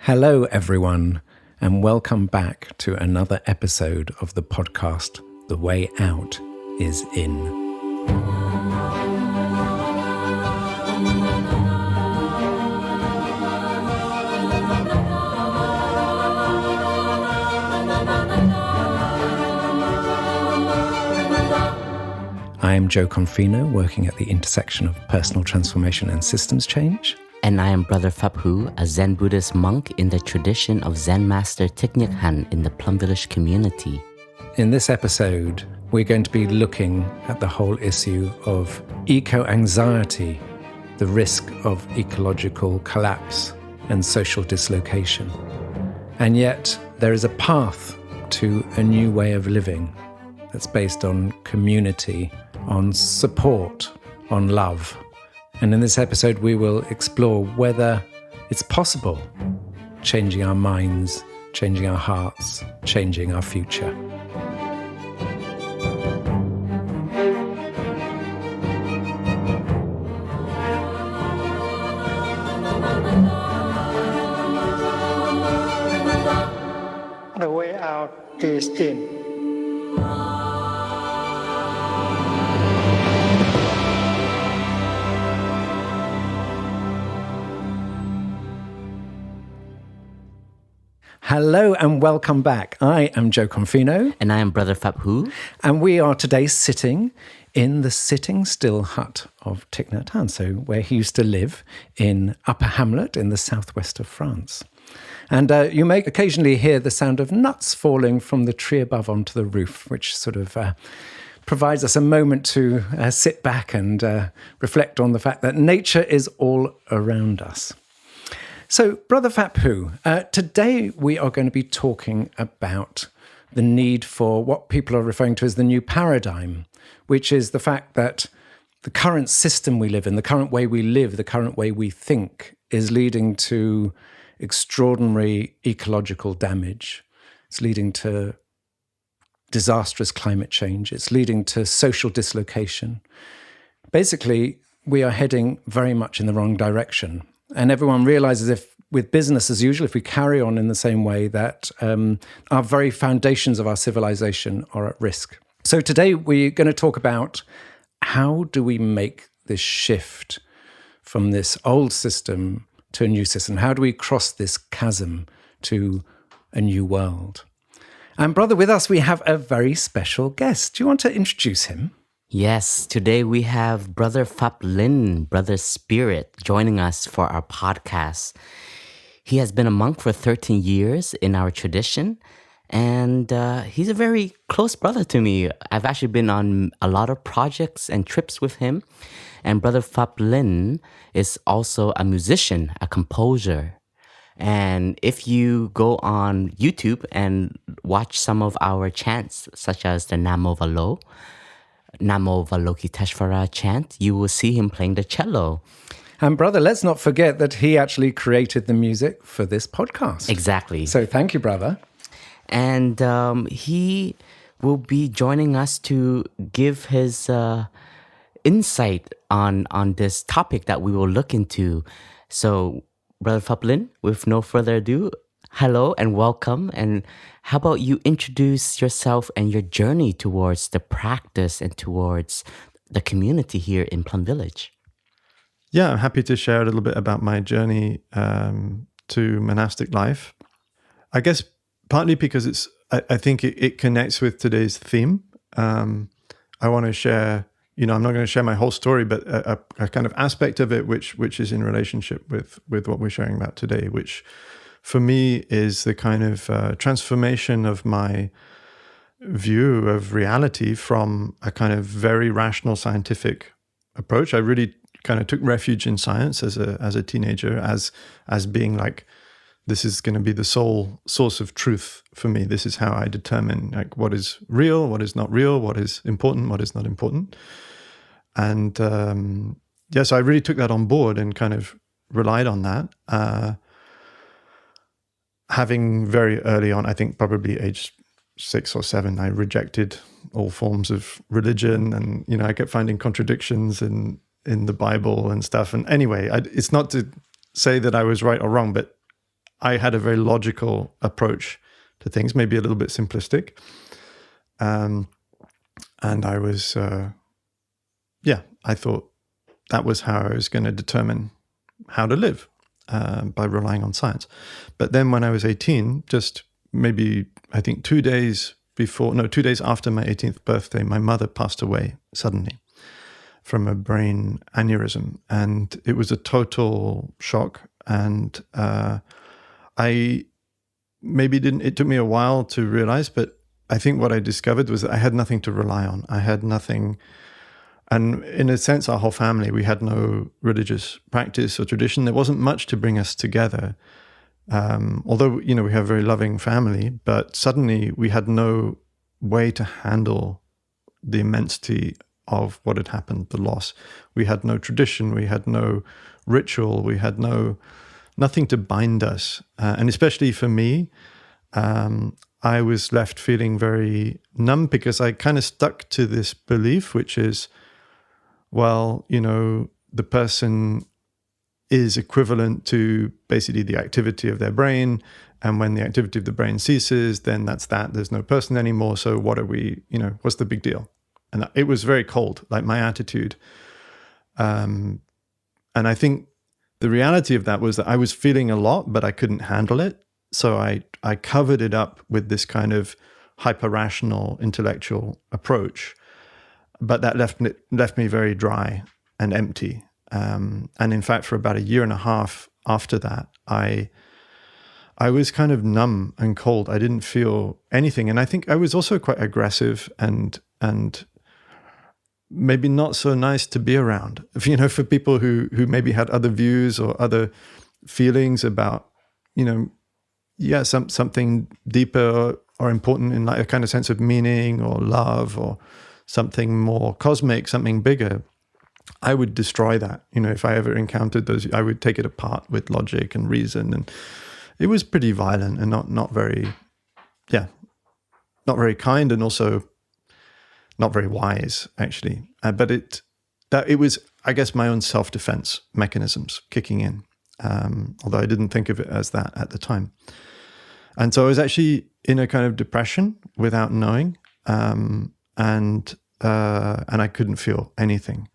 Hello, everyone, and welcome back to another episode of the podcast, The Way Out is In. I am Jo Confino, working at the intersection of personal transformation and systems change. And I am Brother Phap Huu, a Zen Buddhist monk in the tradition of Zen Master Thich Hanh in the Plum Village community. In this episode, we're going to be looking at the whole issue of eco-anxiety, the risk of ecological collapse and social dislocation. And yet, there is a path to a new way of living that's based on community, on support, on love. And in this episode, we will explore whether it's possible, changing our minds, changing our hearts, changing our future. The way out is in. Hello and welcome back. I am Jo Confino. And I am Brother Phap Huu. And we are today sitting in the sitting still hut of Thich Nhat Hanh, so where he used to live in Upper Hamlet in the southwest of France. And you may occasionally hear the sound of nuts falling from the tree above onto the roof, which sort of provides us a moment to sit back and reflect on the fact that nature is all around us. So, Brother Phap Huu, today we are going to be talking about the need for what people are referring to as the new paradigm, which is the fact that the current system we live in, the current way we live, the current way we think is leading to extraordinary ecological damage. It's leading to disastrous climate change. It's leading to social dislocation. Basically, we are heading very much in the wrong direction. And everyone realizes if with business as usual, if we carry on in the same way, that our very foundations of our civilization are at risk. So today we're going to talk about how do we make this shift from this old system to a new system? How do we cross this chasm to a new world? And brother, with us we have a very special guest. Do you want to introduce him? Yes, today we have Brother Phap Linh, Brother Spirit, joining us for our podcast. He has been a monk for 13 years in our tradition, and he's a very close brother to me. I've actually been on a lot of projects and trips with him, and Brother Phap Linh is also a musician, a composer. And if you go on YouTube and watch some of our chants, such as the Namo Valo, Namo Valokiteshvara chant, you will see him playing the cello. And brother, let's not forget that he actually created the music for this podcast. Exactly. So thank you, brother. And he will be joining us to give his insight on this topic that we will look into. So, Brother Phap Linh, with no further ado, hello and welcome. And how about you introduce yourself and your journey towards the practice and towards the community here in Plum Village? Yeah, I'm happy to share a little bit about my journey to monastic life. I guess partly because I think it connects with today's theme. I want to share, I'm not going to share my whole story, but a kind of aspect of it which is in relationship with what we're sharing about today, which for me is the kind of transformation of my view of reality from a kind of very rational scientific approach. I really kind of took refuge in science as a teenager as being like, this is going to be the sole source of truth for me. This is how I determine like what is real, what is not real, what is important, what is not important. And so I really took that on board and kind of relied on that. Having very early on, I think probably age 6 or 7, I rejected all forms of religion, and I kept finding contradictions in the Bible and stuff. And anyway, it's not to say that I was right or wrong, but I had a very logical approach to things, maybe a little bit simplistic. And I was, I thought that was how I was going to determine how to live, by relying on science. But then when I was 18, just maybe, I think 2 days after my 18th birthday, my mother passed away suddenly from a brain aneurysm. And it was a total shock. And it took me a while to realize, but I think what I discovered was that I had nothing to rely on. I had nothing. And in a sense, our whole family, we had no religious practice or tradition. There wasn't much to bring us together. Although, we have a very loving family, but suddenly we had no way to handle the immensity of what had happened, the loss. We had no tradition, we had no ritual, we had nothing to bind us. And especially for me, I was left feeling very numb because I kind of stuck to this belief, which is, well, the person is equivalent to basically the activity of their brain. And when the activity of the brain ceases, then that's that. There's no person anymore. So what are we, what's the big deal? And it was very cold, like my attitude. And I think the reality of that was that I was feeling a lot, but I couldn't handle it. So I covered it up with this kind of hyper-rational intellectual approach. But that left me very dry and empty. And in fact, for about a year and a half after that, I was kind of numb and cold. I didn't feel anything. And I think I was also quite aggressive and maybe not so nice to be around, for people who maybe had other views or other feelings about, something deeper or important in like a kind of sense of meaning or love or something more cosmic, something bigger. I would destroy that. If I ever encountered those, I would take it apart with logic and reason. And it was pretty violent and not very kind, and also not very wise, actually. But it was, I guess, my own self-defense mechanisms kicking in, although I didn't think of it as that at the time. And so I was actually in a kind of depression without knowing, and I couldn't feel anything.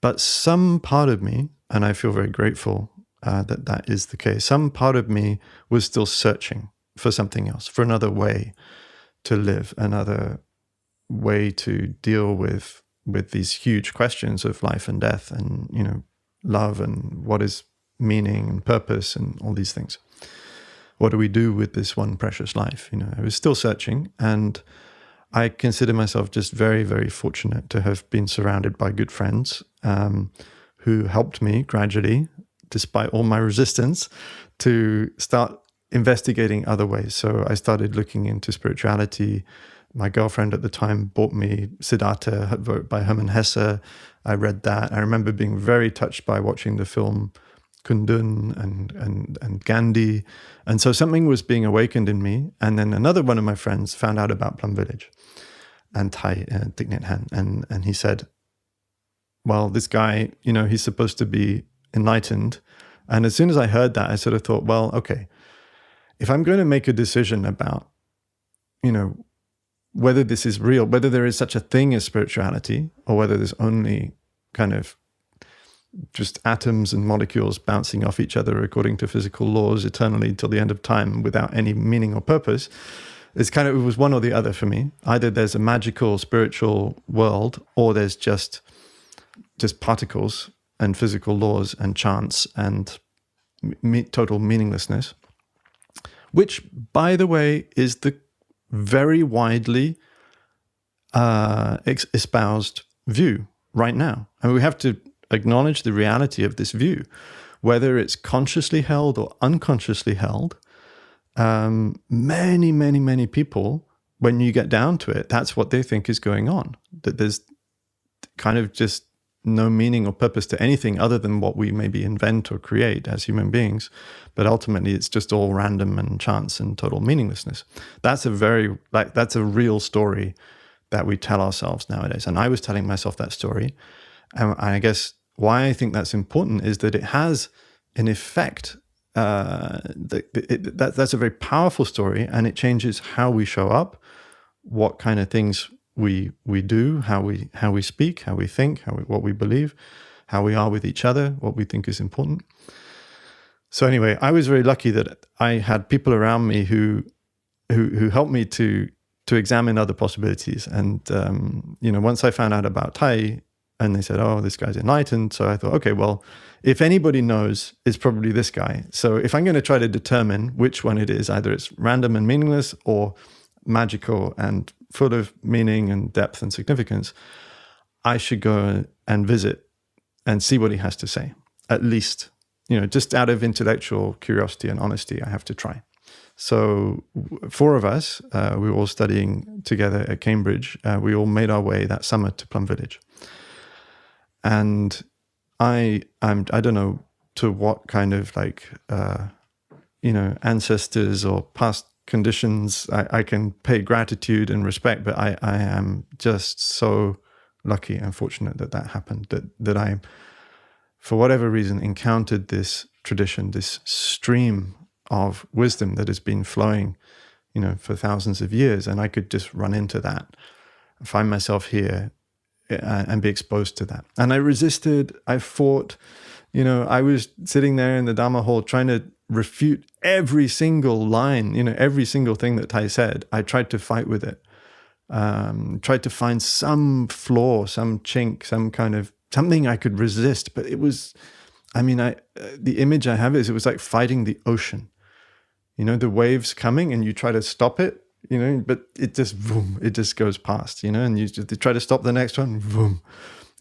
But some part of me, and I feel very grateful that is the case, some part of me was still searching for something else, for another way to live, another way to deal with these huge questions of life and death and, love and what is meaning and purpose and all these things. What do we do with this one precious life? I was still searching, and I consider myself just very, very fortunate to have been surrounded by good friends who helped me gradually, despite all my resistance, to start investigating other ways. So I started looking into spirituality. My girlfriend at the time bought me Siddhartha by Hermann Hesse. I read that. I remember being very touched by watching the film Kundun and Gandhi. And so something was being awakened in me. And then another one of my friends found out about Plum Village and Thich Nhat Hanh. And he said, well, this guy, he's supposed to be enlightened. And as soon as I heard that, I sort of thought, well, okay, if I'm going to make a decision about, whether this is real, whether there is such a thing as spirituality, or whether there's only kind of just atoms and molecules bouncing off each other according to physical laws eternally till the end of time without any meaning or purpose, it was one or the other for me. Either there's a magical spiritual world, or there's just particles and physical laws and chance and total meaninglessness, which, by the way, is the very widely espoused view right now. And we have to acknowledge the reality of this view, whether it's consciously held or unconsciously held. Many, many, many people, when you get down to it, that's what they think is going on, that there's kind of just no meaning or purpose to anything other than what we maybe invent or create as human beings. But ultimately, it's just all random and chance and total meaninglessness. That's a real story that we tell ourselves nowadays. And I was telling myself that story. And I guess why I think that's important is that it has an effect that's a very powerful story, and it changes how we show up, what kind of things we do, how we speak, how we think, what we believe, how we are with each other, what we think is important. So anyway, I was very lucky that I had people around me who helped me to examine other possibilities. And once I found out about TWOII, and they said, "Oh, this guy's enlightened," so I thought, okay, well, if anybody knows, it's probably this guy. So if I'm going to try to determine which one it is, either it's random and meaningless or magical and full of meaning and depth and significance, I should go and visit and see what he has to say. At least, just out of intellectual curiosity and honesty, I have to try. So 4 of us, we were all studying together at Cambridge. We all made our way that summer to Plum Village. And I don't know to what kind of ancestors or past conditions I can pay gratitude and respect, but I am just so lucky and fortunate that happened, that I, for whatever reason, encountered this tradition, this stream of wisdom that has been flowing, for thousands of years, and I could just run into that, find myself here, and be exposed to that. And I resisted, I fought, I was sitting there in the Dharma hall trying to refute every single line, every single thing that TWOII said. I tried to fight with it, tried to find some flaw, some chink, some kind of something I could resist. But it was, the image I have is it was like fighting the ocean. The waves coming and you try to stop it, but it just, boom, it just goes past, and you try to stop the next one, boom.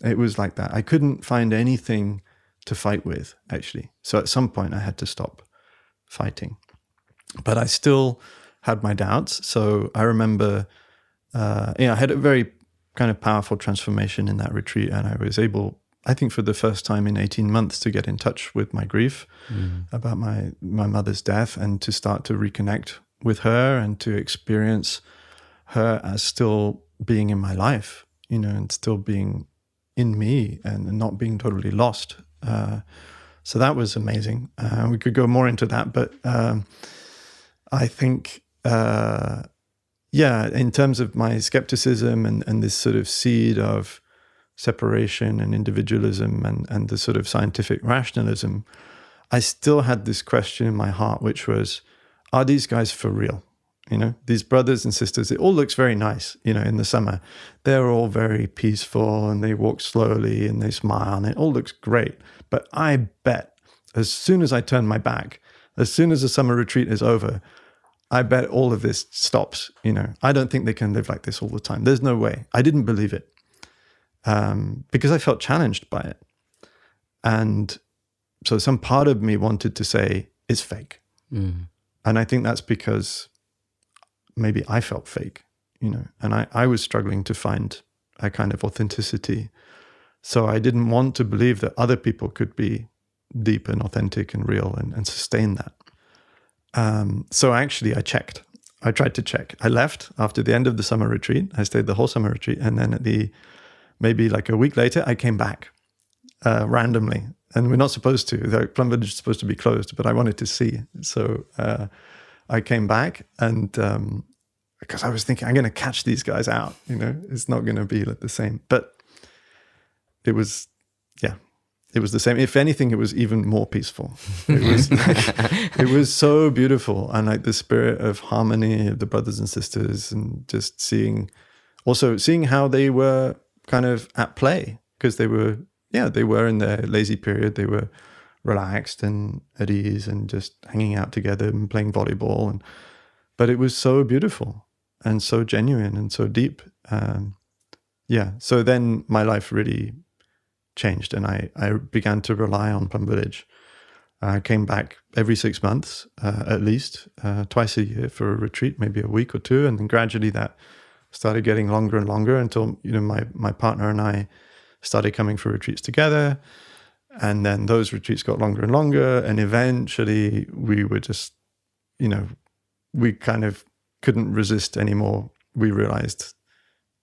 It was like that. I couldn't find anything to fight with, actually. So at some point I had to stop fighting. But I still had my doubts. So I remember, I had a very kind of powerful transformation in that retreat, and I was able, I think for the first time in 18 months, to get in touch with my grief about my mother's death, and to start to reconnect with her and to experience her as still being in my life, and still being in me and not being totally lost. So that was amazing. We could go more into that, but I think, in terms of my skepticism and this sort of seed of separation and individualism and the sort of scientific rationalism, I still had this question in my heart, which was, are these guys for real? These brothers and sisters, it all looks very nice, in the summer. They're all very peaceful and they walk slowly and they smile and it all looks great. But I bet as soon as I turn my back, as soon as the summer retreat is over, I bet all of this stops. I don't think they can live like this all the time. There's no way. I didn't believe it because I felt challenged by it. And so some part of me wanted to say, it's fake. And I think that's because maybe I felt fake, and I was struggling to find a kind of authenticity. So I didn't want to believe that other people could be deep and authentic and real and sustain that. So actually I checked. I tried to check. I left after the end of the summer retreat. I stayed the whole summer retreat. And then maybe like a week later, I came back randomly. And we're not supposed to. The Plum Village is supposed to be closed, but I wanted to see. So I came back, and because I was thinking, I'm going to catch these guys out. It's not going to be like the same. But it was the same. If anything, it was even more peaceful. It was so beautiful, and like the spirit of harmony of the brothers and sisters, and just seeing how they were kind of at play, because they were in their lazy period. They were relaxed and at ease and just hanging out together and playing volleyball. But it was so beautiful and so genuine and so deep. So then my life really changed, and I began to rely on Plum Village. I came back every 6 months, at least, twice a year for a retreat, maybe a week or two. And then gradually that started getting longer and longer until, my partner and I started coming for retreats together. And then those retreats got longer and longer. And eventually we were just, we kind of couldn't resist anymore. We realized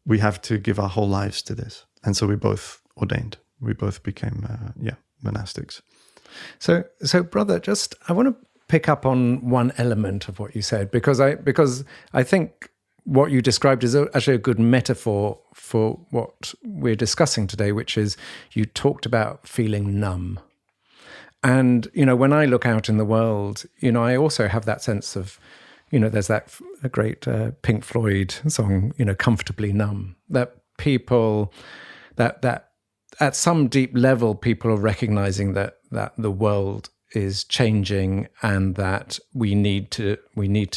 we have to give our whole lives to this. And so we both ordained. We both became, monastics. So, brother, I want to pick up on one element of what you said, because I think what you described is actually a good metaphor for what we're discussing today, which is you talked about feeling numb. And, when I look out in the world, I also have that sense of, there's that a great Pink Floyd song, Comfortably Numb, that people, that at some deep level, people are recognizing that the world is changing and that we need to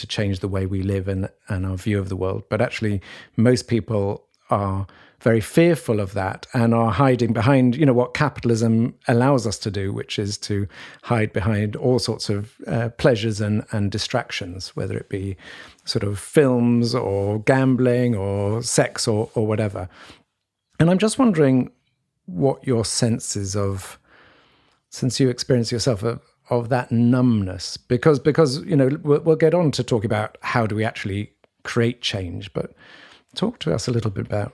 change the way we live and our view of the world. But actually, most people are very fearful of that and are hiding behind, what capitalism allows us to do, which is to hide behind all sorts of pleasures and distractions, whether it be sort of films or gambling or sex or whatever. And I'm just wondering what your sense is of, since you experience yourself, of that numbness, because we'll get on to talk about how do we actually create change, but talk to us a little bit about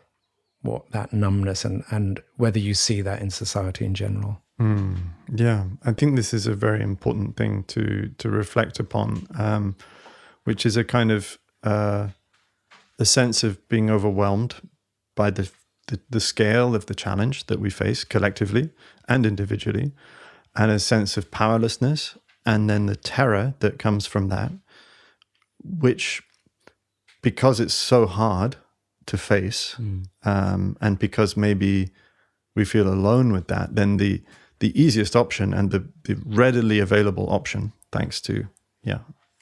what that numbness and whether you see that in society in general. Yeah, I think this is a very important thing to reflect upon, which is a kind of a sense of being overwhelmed by the scale of the challenge that we face collectively and individually, and a sense of powerlessness, and then the terror that comes from that, which, because it's so hard to face, and because maybe we feel alone with that, then the easiest option and the readily available option, thanks to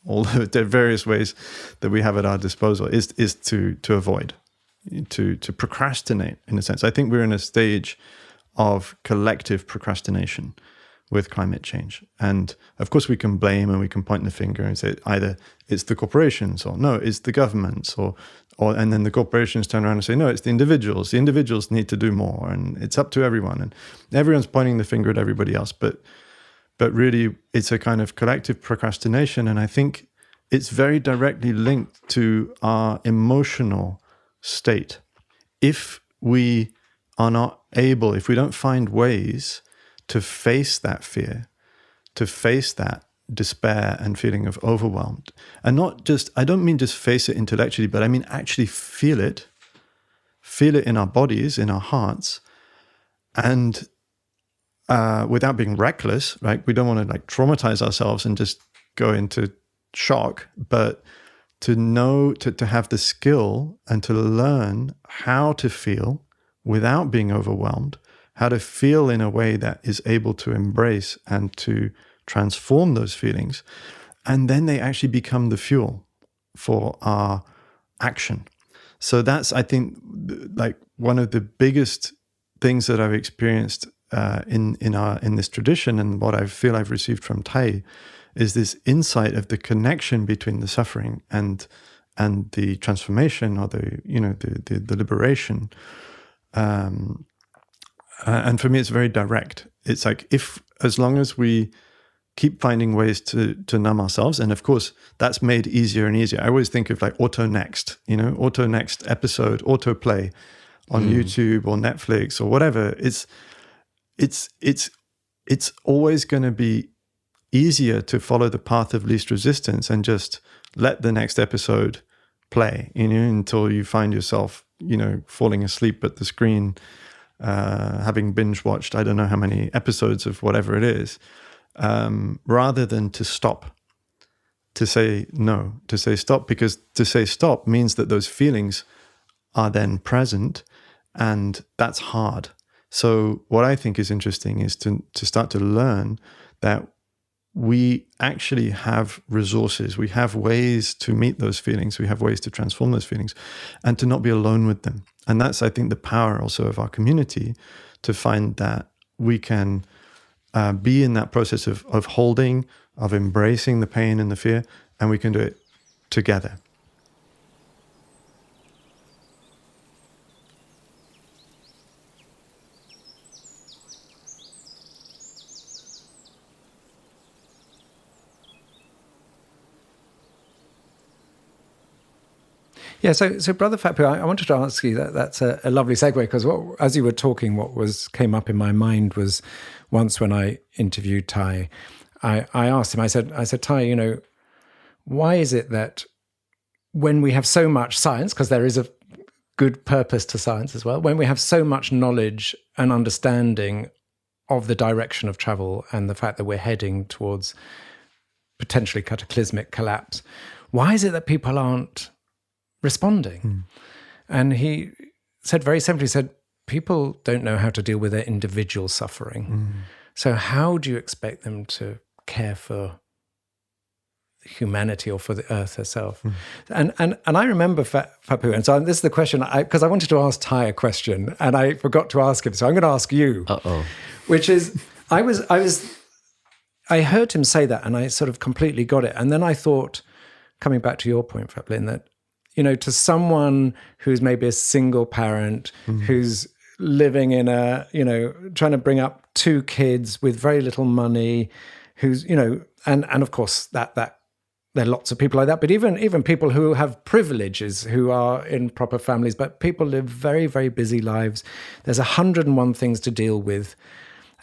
all the various ways that we have at our disposal, is to avoid, to procrastinate, in a sense. I think we're in a stage of collective procrastination with climate change. And of course we can blame and we can point the finger and say either it's the corporations or no, it's the governments, or and then the corporations turn around and say, no, it's the individuals. The individuals need to do more and it's up to everyone. And everyone's pointing the finger at everybody else. But really it's a kind of collective procrastination. And I think it's very directly linked to our emotional state. If we are not able, if we don't find ways to face that fear, to face that despair and feeling of overwhelmed, and not just, I don't mean just face it intellectually, but I mean actually feel it in our bodies, in our hearts, and without being reckless, right? We don't want to traumatize ourselves and just go into shock, but to know, to have the skill and to learn how to feel without being overwhelmed, how to feel in a way that is able to embrace and to transform those feelings. And then they actually become the fuel for our action. So that's, I think, one of the biggest things that I've experienced in this tradition, and what I feel I've received from TWOII, is this insight of the connection between the suffering and the transformation, or the liberation. And for me, it's very direct. It's like, as long as we keep finding ways to numb ourselves, and of course, that's made easier and easier. I always think of auto next episode, autoplay on YouTube or Netflix or whatever. It's always going to be easier to follow the path of least resistance and just let the next episode play, until you find yourself, falling asleep at the screen, having binge watched, I don't know how many episodes of whatever it is, rather than to stop, to say no, to say stop, because to say stop means that those feelings are then present, and that's hard. So what I think is interesting is to start to learn that we actually have resources, we have ways to meet those feelings, we have ways to transform those feelings, and to not be alone with them. And that's, I think, the power also of our community, to find that we can be in that process of holding, of embracing the pain and the fear, and we can do it together. Yeah, so Brother Phap Huu, I wanted to ask you that's a lovely segue, because as you were talking, came up in my mind was once when I interviewed Thai, I asked him, I said, Thai, why is it that when we have so much science, because there is a good purpose to science as well, when we have so much knowledge and understanding of the direction of travel and the fact that we're heading towards potentially cataclysmic collapse, why is it that people aren't responding? And he said very simply, people don't know how to deal with their individual suffering. So how do you expect them to care for humanity or for the earth herself? And I remember Phap Huu, and so this is the question, because I wanted to ask Thai a question and I forgot to ask him, so I'm going to ask you. Which is, I heard him say that and I sort of completely got it, and then I thought, coming back to your point, Phap Linh, that to someone who's maybe a single parent, who's living in trying to bring up 2 kids with very little money, who's and of course that there are lots of people like that, but even people who have privileges, who are in proper families, but people live very, very busy lives. There's 101 things to deal with.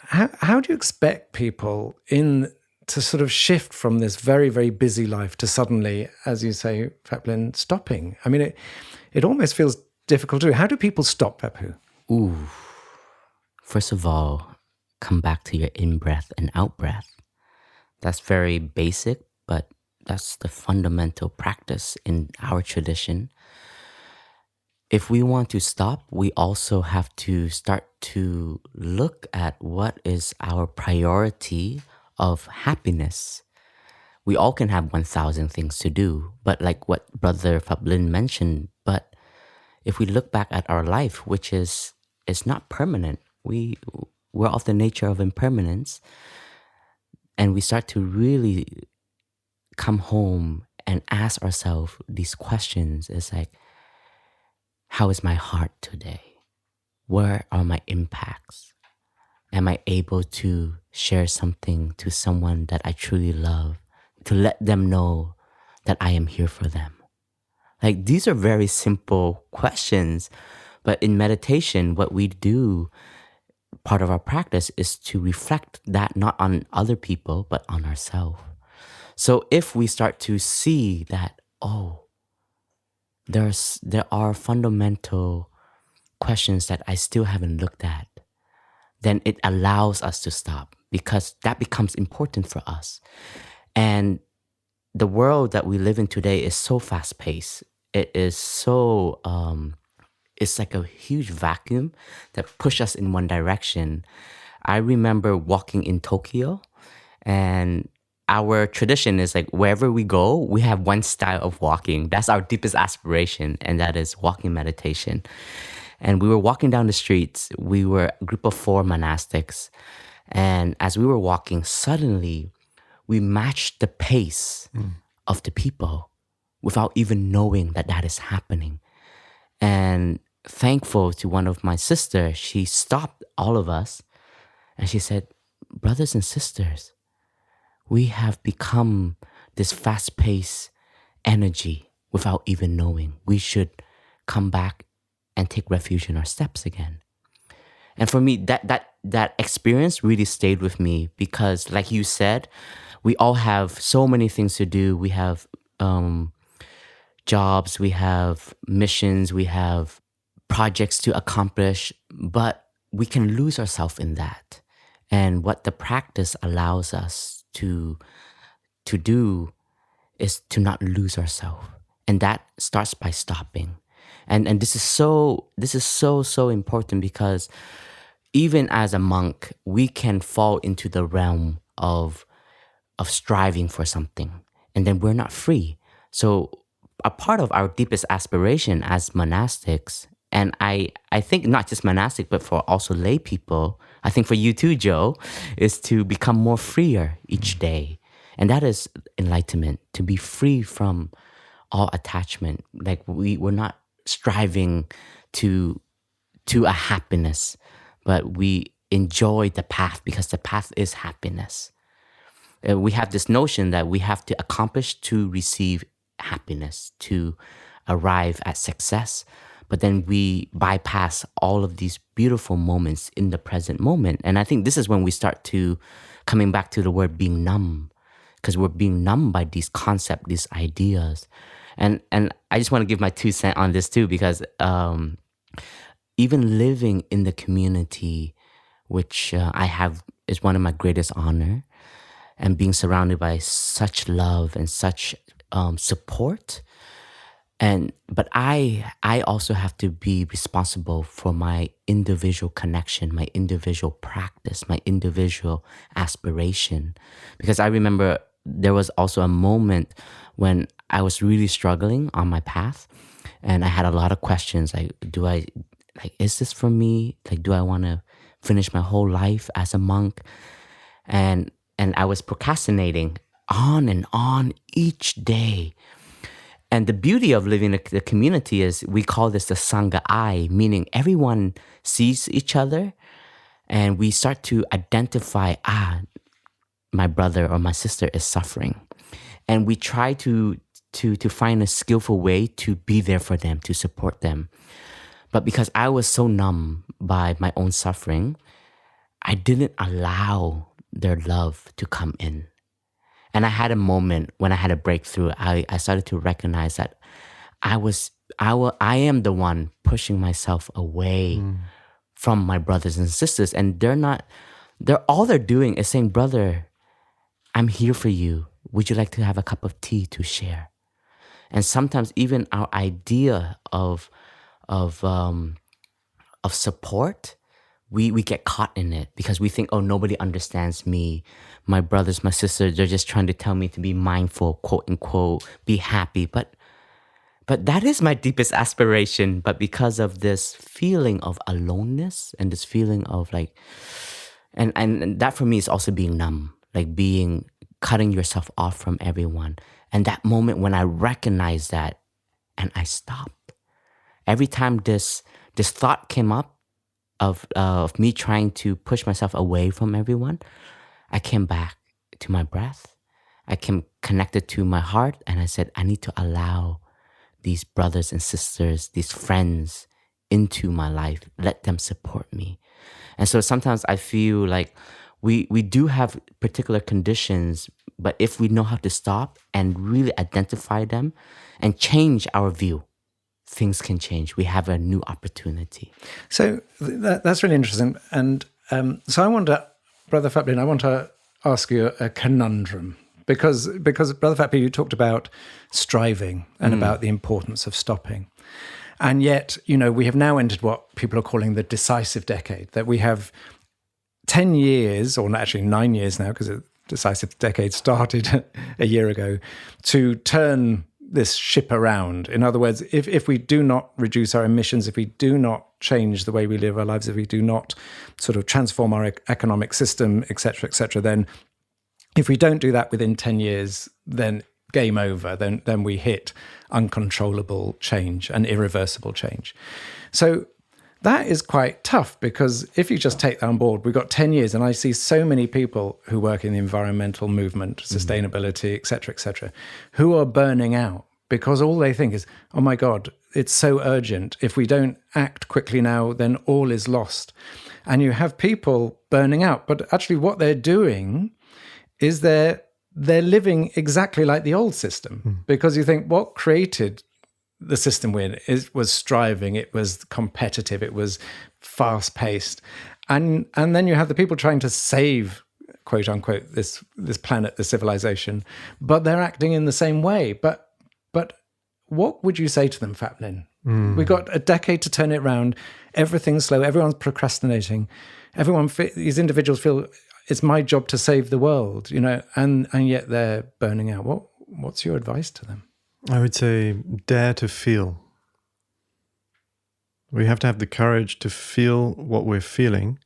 How do you expect people to sort of shift from this very, very busy life to suddenly, as you say, Phap Linh, stopping? I mean, it almost feels difficult to do. How do people stop, Phap Huu? First of all, come back to your in-breath and out-breath. That's very basic, but that's the fundamental practice in our tradition. If we want to stop, we also have to start to look at what is our priority of happiness. We all can have 1,000 things to do, but like what Brother Phap Linh mentioned, but if we look back at our life, which is not permanent, we're of the nature of impermanence, and we start to really come home and ask ourselves these questions. It's like, how is my heart today? Where are my impacts? Am I able to share something to someone that I truly love, to let them know that I am here for them? Like, these are very simple questions, but in meditation, what we do, part of our practice is to reflect that not on other people, but on ourselves. So if we start to see that, there are fundamental questions that I still haven't looked at, then it allows us to stop, because that becomes important for us. And the world that we live in today is so fast-paced. It is so, it's like a huge vacuum that pushes us in one direction. I remember walking in Tokyo, and our tradition is like, wherever we go, we have one style of walking. That's our deepest aspiration, and that is walking meditation. And we were walking down the streets. We were a group of 4 monastics. And as we were walking, suddenly we matched the pace of the people without even knowing that is happening. And thankful to one of my sisters, she stopped all of us and she said, brothers and sisters, we have become this fast-paced energy without even knowing. We should come back and take refuge in our steps again. And for me, that experience really stayed with me, because like you said, we all have so many things to do. We have jobs, we have missions, we have projects to accomplish, but we can lose ourselves in that. And what the practice allows us to do is to not lose ourselves. And that starts by stopping. And this is so important, because even as a monk, we can fall into the realm of striving for something, and then we're not free. So a part of our deepest aspiration as monastics, and I think not just monastic, but for also lay people, I think for you too, Jo, is to become more freer each day. And that is enlightenment, to be free from all attachment. Like we're not striving to a happiness, but we enjoy the path, because the path is happiness. We have this notion that we have to accomplish to receive happiness, to arrive at success, but then we bypass all of these beautiful moments in the present moment. And I think this is when we start to coming back to the word being numb, because we're being numb by these concepts, these ideas. And I just want to give my 2 cents on this too, because even living in the community, which I have, is one of my greatest honor, and being surrounded by such love and such support. But I also have to be responsible for my individual connection, my individual practice, my individual aspiration. Because I remember there was also a moment when I was really struggling on my path, and I had a lot of questions. Is this for me? Like, do I want to finish my whole life as a monk? And I was procrastinating on and on each day. And the beauty of living in the community is we call this the Sangha eye, meaning everyone sees each other, and we start to identify, my brother or my sister is suffering. And we try to find a skillful way to be there for them, to support them. But because I was so numb by my own suffering, I didn't allow their love to come in. And I had a moment when I had a breakthrough. I started to recognize that I am the one pushing myself away from my brothers and sisters. And they're doing is saying, brother, I'm here for you. Would you like to have a cup of tea to share? And sometimes even our idea of support, we get caught in it because we think, oh, nobody understands me. My brothers, my sisters, they're just trying to tell me to be mindful, quote unquote, be happy. But that is my deepest aspiration. But because of this feeling of aloneness and this feeling of like, and that for me is also being numb, like cutting yourself off from everyone. And that moment when I recognize that and I stopped. Every time this thought came up of me trying to push myself away from everyone, I came back to my breath. I came connected to my heart, and I said, I need to allow these brothers and sisters, these friends into my life. Let them support me. And so sometimes I feel like we do have particular conditions, but if we know how to stop and really identify them and change our view, things can change. We have a new opportunity. So that's really interesting. And so I wonder, Brother Phap Linh, I want to ask you a conundrum. Because Brother Phap Huu, you talked about striving and about the importance of stopping. And yet, we have now entered what people are calling the decisive decade, that we have 10 years, or actually 9 years now, because the decisive decade started a year ago, to turn this ship around. In other words, if we do not reduce our emissions, if we do not change the way we live our lives, if we do not sort of transform our economic system, et cetera, then if we don't do that within 10 years, then game over, then we hit uncontrollable change and irreversible change. So that is quite tough, because if you just take that on board, we've got 10 years, and I see so many people who work in the environmental movement, sustainability, et cetera, who are burning out because all they think is, oh my God, it's so urgent. If we don't act quickly now, then all is lost. And you have people burning out, but actually what they're doing is they're living exactly like the old system, because you think what created the system was striving, it was competitive, it was fast-paced. And then you have the people trying to save, quote unquote, this planet, the civilization, but they're acting in the same way. But what would you say to them, Phap Linh? We've got a decade to turn it around. Everything's slow. Everyone's procrastinating. These individuals feel it's my job to save the world, and yet they're burning out. What's your advice to them? I would say dare to feel. We have to have the courage to feel what we're feeling.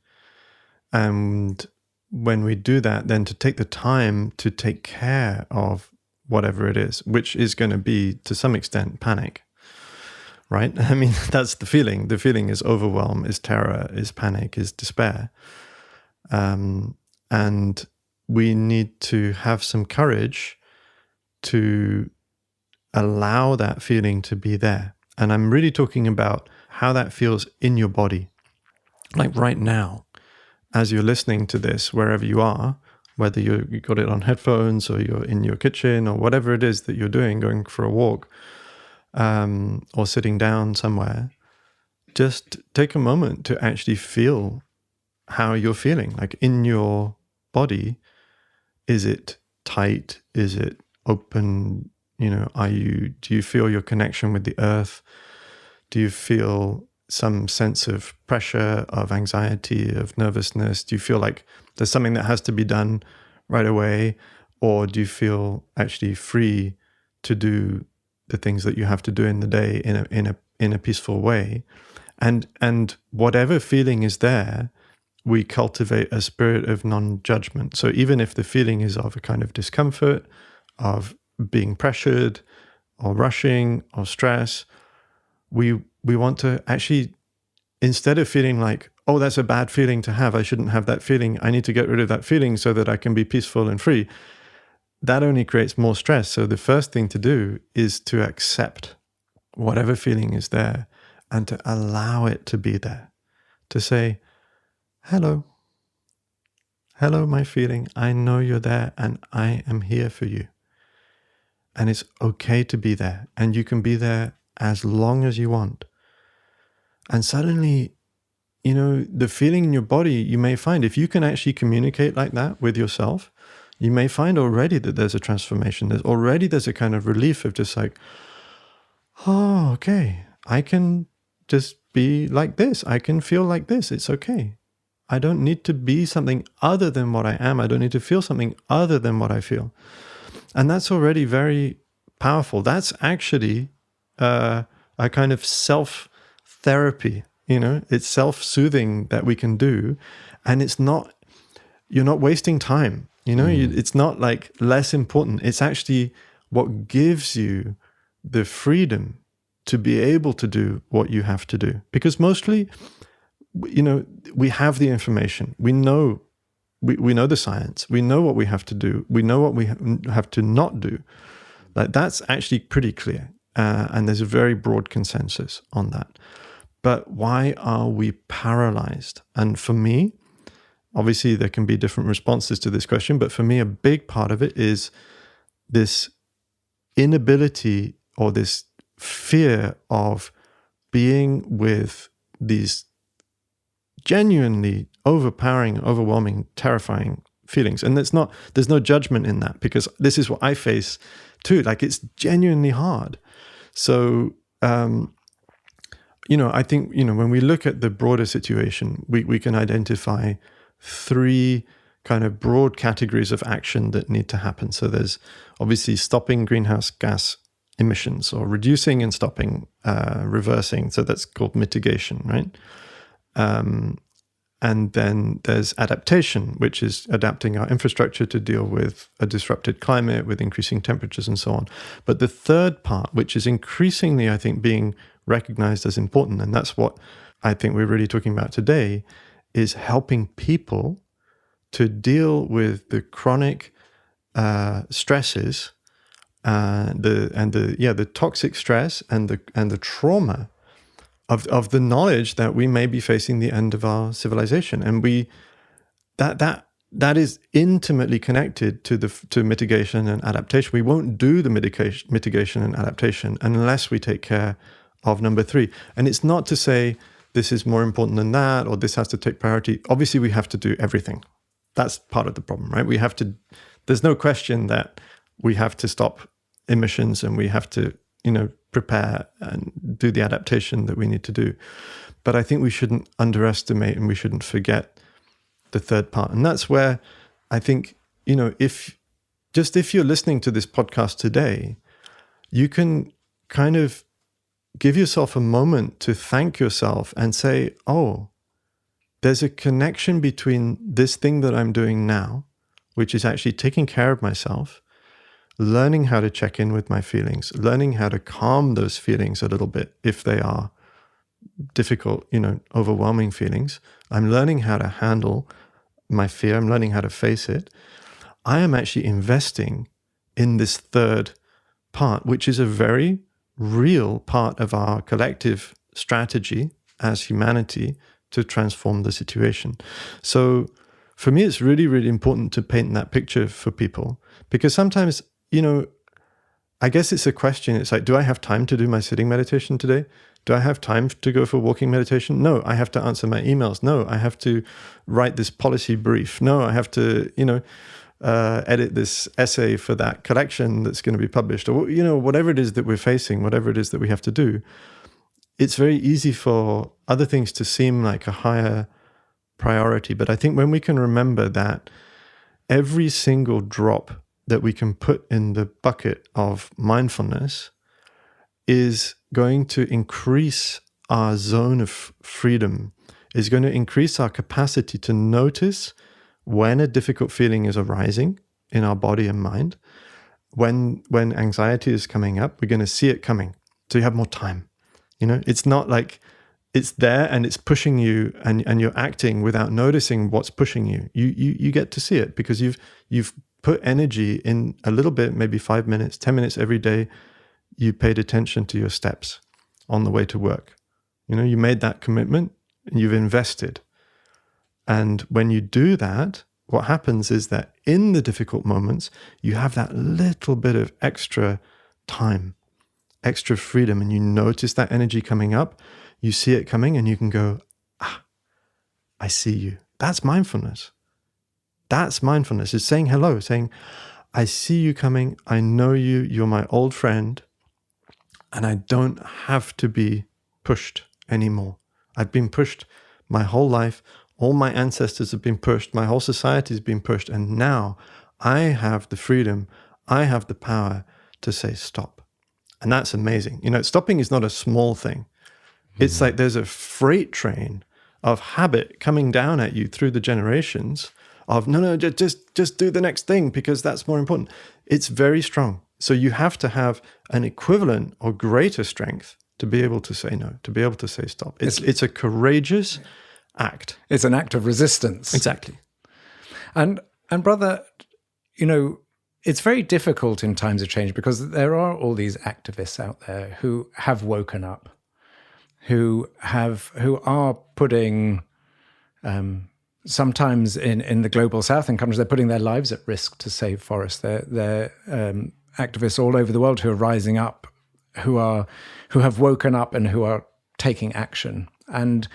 And when we do that, then to take the time to take care of whatever it is, which is going to be, to some extent, panic. Right? I mean, that's the feeling. The feeling is overwhelm, is terror, is panic, is despair. And we need to have some courage to allow that feeling to be there. And I'm really talking about how that feels in your body. Like right now, as you're listening to this, wherever you are, whether you got it on headphones or you're in your kitchen or whatever it is that you're doing, going for a walk, or sitting down somewhere, just take a moment to actually feel how you're feeling. Like in your body, is it tight? Is it open? Do you feel your connection with the earth? Do you feel some sense of pressure, of anxiety, of nervousness? Do you feel like there's something that has to be done right away? Or do you feel actually free to do the things that you have to do in the day in a peaceful way? And whatever feeling is there, we cultivate a spirit of non-judgment. So even if the feeling is of a kind of discomfort, of being pressured or rushing or stress, we want to actually, instead of feeling like, oh, that's a bad feeling to have, I shouldn't have that feeling, I need to get rid of that feeling so that I can be peaceful and free, that only creates more stress. So the first thing to do is to accept whatever feeling is there and to allow it to be there. To say, hello, my feeling, I know you're there and I am here for you. And it's okay to be there, and you can be there as long as you want. And suddenly, the feeling in your body, you may find, if you can actually communicate like that with yourself, you may find already that there's a transformation. There's a kind of relief of just like, oh, okay, I can just be like this. I can feel like this. It's okay. I don't need to be something other than what I am. I don't need to feel something other than what I feel. And that's already very powerful. That's actually a kind of self-therapy, it's self-soothing that we can do. And you're not wasting time, it's not like less important. It's actually what gives you the freedom to be able to do what you have to do. Because mostly, we have the information. We know the science. We know what we have to do. We know what we have to not do. Like that's actually pretty clear. And there's a very broad consensus on that. But why are we paralyzed? And for me, obviously there can be different responses to this question, but for me, a big part of it is this inability or this fear of being with these genuinely overpowering, overwhelming, terrifying feelings. And there's no judgment in that, because this is what I face too. Like it's genuinely hard. So, I think, when we look at the broader situation, we can identify 3 kind of broad categories of action that need to happen. So there's obviously stopping greenhouse gas emissions, or reducing and stopping, reversing. So that's called mitigation, right? And then there's adaptation, which is adapting our infrastructure to deal with a disrupted climate, with increasing temperatures and so on. But the third part, which is increasingly, I think, being recognized as important, and that's what I think we're really talking about today, is helping people to deal with the chronic stresses, the toxic stress and the trauma of the knowledge that we may be facing the end of our civilization. And that is intimately connected to mitigation and adaptation. We won't do the mitigation and adaptation unless we take care of number 3. And it's not to say this is more important than that, or this has to take priority. Obviously, we have to do everything. That's part of the problem, right? There's no question that we have to stop emissions, and we have to, prepare and do the adaptation that we need to do. But I think we shouldn't underestimate, and we shouldn't forget the third part. And that's where I think, if you're listening to this podcast today, you can kind of give yourself a moment to thank yourself and say, oh, there's a connection between this thing that I'm doing now, which is actually taking care of myself, learning how to check in with my feelings, learning how to calm those feelings a little bit if they are difficult, overwhelming feelings. I'm learning how to handle my fear. I'm learning how to face it. I am actually investing in this third part, which is a very real part of our collective strategy as humanity to transform the situation. So for me, it's really, really important to paint that picture for people, because sometimes, I guess it's a question. It's like, do I have time to do my sitting meditation today? Do I have time to go for walking meditation? No, I have to answer my emails. No, I have to write this policy brief. No, I have to, edit this essay for that collection that's going to be published, or, whatever it is that we're facing, whatever it is that we have to do. It's very easy for other things to seem like a higher priority. But I think when we can remember that every single drop that we can put in the bucket of mindfulness is going to increase our zone of freedom, is going to increase our capacity to notice when a difficult feeling is arising in our body and mind. When anxiety is coming up, we're going to see it coming. So you have more time. It's not like it's there and it's pushing you and you're acting without noticing what's pushing you. You get to see it because you've put energy in a little bit, maybe 5 minutes, 10 minutes every day. You paid attention to your steps on the way to work. You made that commitment and you've invested. And when you do that, what happens is that in the difficult moments, you have that little bit of extra time, extra freedom, and you notice that energy coming up, you see it coming, and you can go, I see you. That's mindfulness. That's mindfulness. It's saying hello, saying, I see you coming. I know you. You're my old friend. And I don't have to be pushed anymore. I've been pushed my whole life. All my ancestors have been pushed. My whole society has been pushed. And now I have the freedom. I have the power to say stop. And that's amazing. Stopping is not a small thing. It's like there's a freight train of habit coming down at you through the generations of, no, just do the next thing because that's more important. It's very strong. So you have to have an equivalent or greater strength to be able to say no, to be able to say stop. It's a courageous act. It's an act of resistance. Exactly. And brother, it's very difficult in times of change because there are all these activists out there who have woken up, who are putting, sometimes in the global south in countries, they're putting their lives at risk to save forests. They're activists all over the world who are rising up, who have woken up and who are taking action. And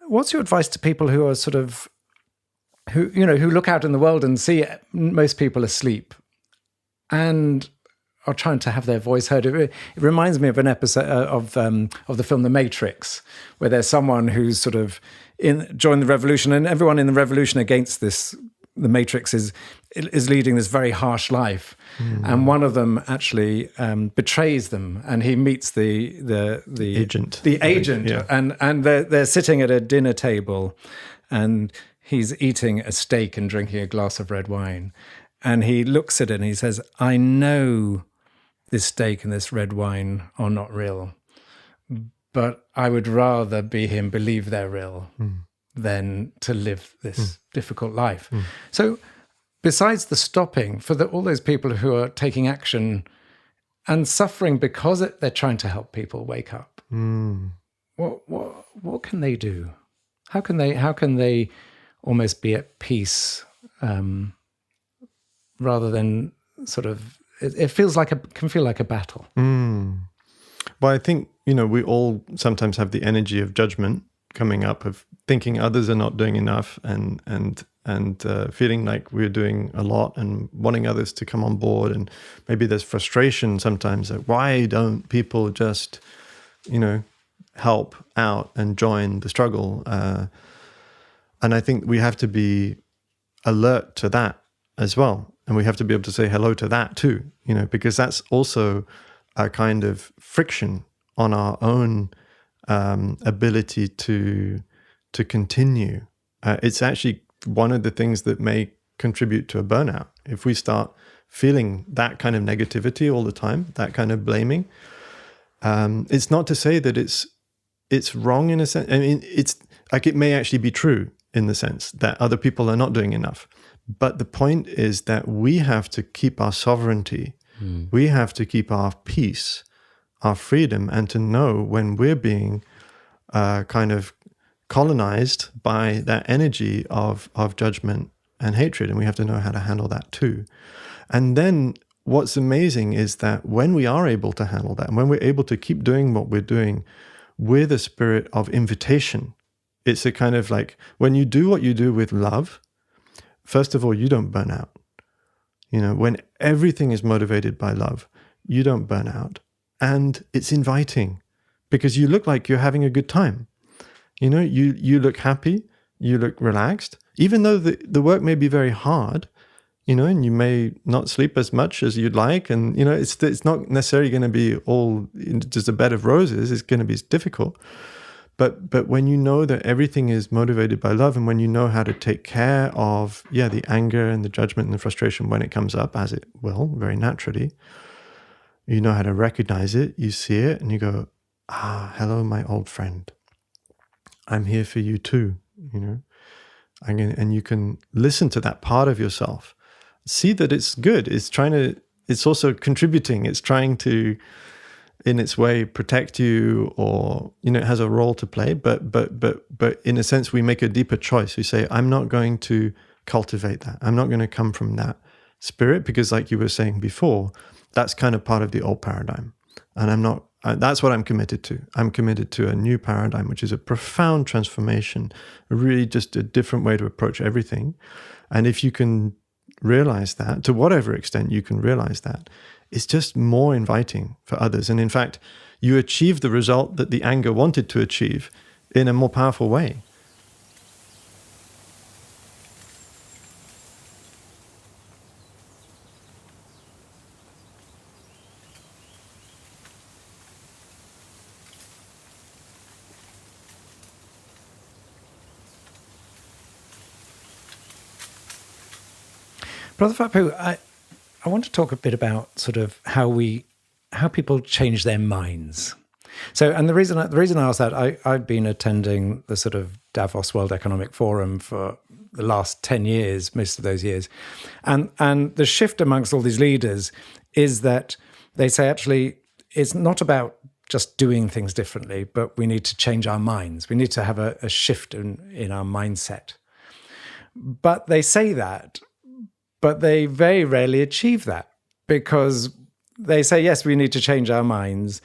what's your advice to people who are sort of, who look out in the world and see most people asleep and are trying to have their voice heard? It reminds me of an episode of the film The Matrix, where there's someone who's sort of joined the revolution, and everyone in the revolution against this, the Matrix is leading this very harsh life, and one of them actually betrays them, and he meets the agent, yeah. and they're sitting at a dinner table, and he's eating a steak and drinking a glass of red wine, and he looks at it and he says, "I know this steak and this red wine are not real, but I would rather believe they're real than to live this difficult life." So besides the stopping, for all those people who are taking action and suffering because they're trying to help people wake up, what can they do? How can they almost be at peace rather than sort of, it can feel like a battle? Well, I think, we all sometimes have the energy of judgment coming up, of thinking others are not doing enough and feeling like we're doing a lot and wanting others to come on board. And maybe there's frustration sometimes, like, why don't people just, help out and join the struggle? And I think we have to be alert to that as well. And we have to be able to say hello to that too, because that's also a kind of friction on our own ability to continue. It's actually one of the things that may contribute to a burnout. If we start feeling that kind of negativity all the time, that kind of blaming, it's not to say that it's wrong in a sense. I mean, it's like, it may actually be true in the sense that other people are not doing enough. But the point is that we have to keep our sovereignty We have to keep our peace, our freedom, and to know when we're being kind of colonized by that energy of judgment and hatred, and we have to know how to handle that too. And then what's amazing is that when we are able to handle that, and when we're able to keep doing what we're doing with a spirit of invitation, it's a kind of like, when you do what you do with love, first of all, you don't burn out. You know, when everything is motivated by love, you don't burn out. And it's inviting because you look like you're having a good time. You know, you look happy, you look relaxed, even though the work may be very hard, you know, and you may not sleep as much as you'd like. And, you know, it's not necessarily going to be all just a bed of roses. It's going to be difficult. But when you know that everything is motivated by love, and when you know how to take care of, the anger and the judgment and the frustration when it comes up, as it will, very naturally, you know how to recognize it, you see it, and you go, hello, my old friend. I'm here for you too, you know. And you can listen to that part of yourself. See that it's good. It's also contributing. It's trying to, in its way, protect you, or, you know, it has a role to play. But in a sense, we make a deeper choice. We say, I'm not going to cultivate that. I'm not going to come from that spirit, because like you were saying before, that's kind of part of the old paradigm. And that's what I'm committed to. I'm committed to a new paradigm, which is a profound transformation, really just a different way to approach everything. And if you can realize that, to whatever extent you can realize that, it's just more inviting for others. And in fact, you achieve the result that the anger wanted to achieve in a more powerful way. Brother Phap Huu, I want to talk a bit about sort of how people change their minds. So, and the reason I ask that, I've been attending the sort of Davos World Economic Forum for the last 10 years, most of those years. And the shift amongst all these leaders is that they say, actually, it's not about just doing things differently, but we need to change our minds. We need to have a shift in our mindset. But they say that, but they very rarely achieve that, because they say, yes, we need to change our minds,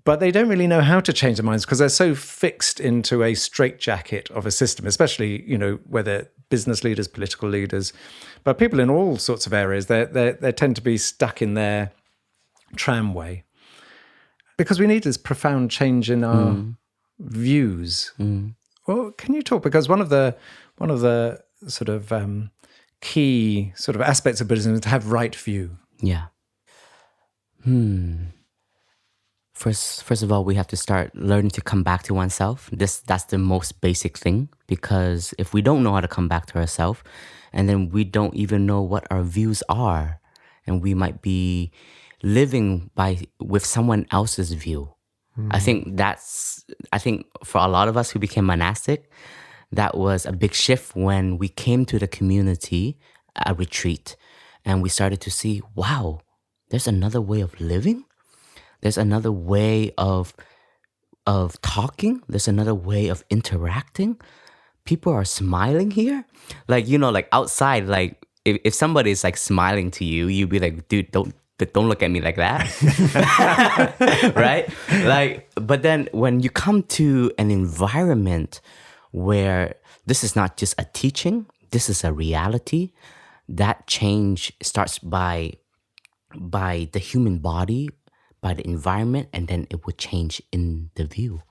but they don't really know how to change their minds, because they're so fixed into a straitjacket of a system, especially, you know, whether business leaders, political leaders, but people in all sorts of areas, they tend to be stuck in their tramway, because we need this profound change in our views. Well, can you talk, because one of the sort of key sort of aspects of Buddhism is to have right view. Yeah. First of all, we have to start learning to come back to oneself. That's the most basic thing, because if we don't know how to come back to ourselves, and then we don't even know what our views are, and we might be living with someone else's view. I think for a lot of us who became monastic, that was a big shift when we came to the community, a retreat, and we started to see, wow, there's another way of living. There's another way of talking. There's another way of interacting. People are smiling here. Like, you know, like outside, like if somebody is like smiling to you, you'd be like, dude, don't look at me like that. Right? Like, but then when you come to an environment where this is not just a teaching, this is a reality, that change starts by the human body, by the environment, and then it would change in the view.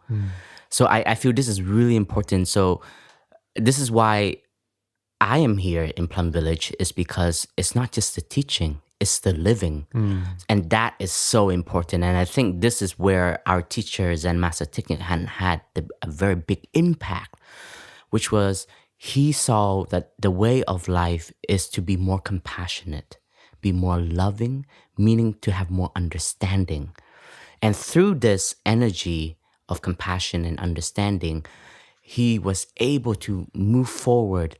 So I feel this is really important. So this is why I am here in Plum Village, is because it's not just the teaching, it's the living. And that is so important. And I think this is where our teachers and Master Thich had a very big impact, which was he saw that the way of life is to be more compassionate, be more loving, meaning to have more understanding. And through this energy of compassion and understanding, he was able to move forward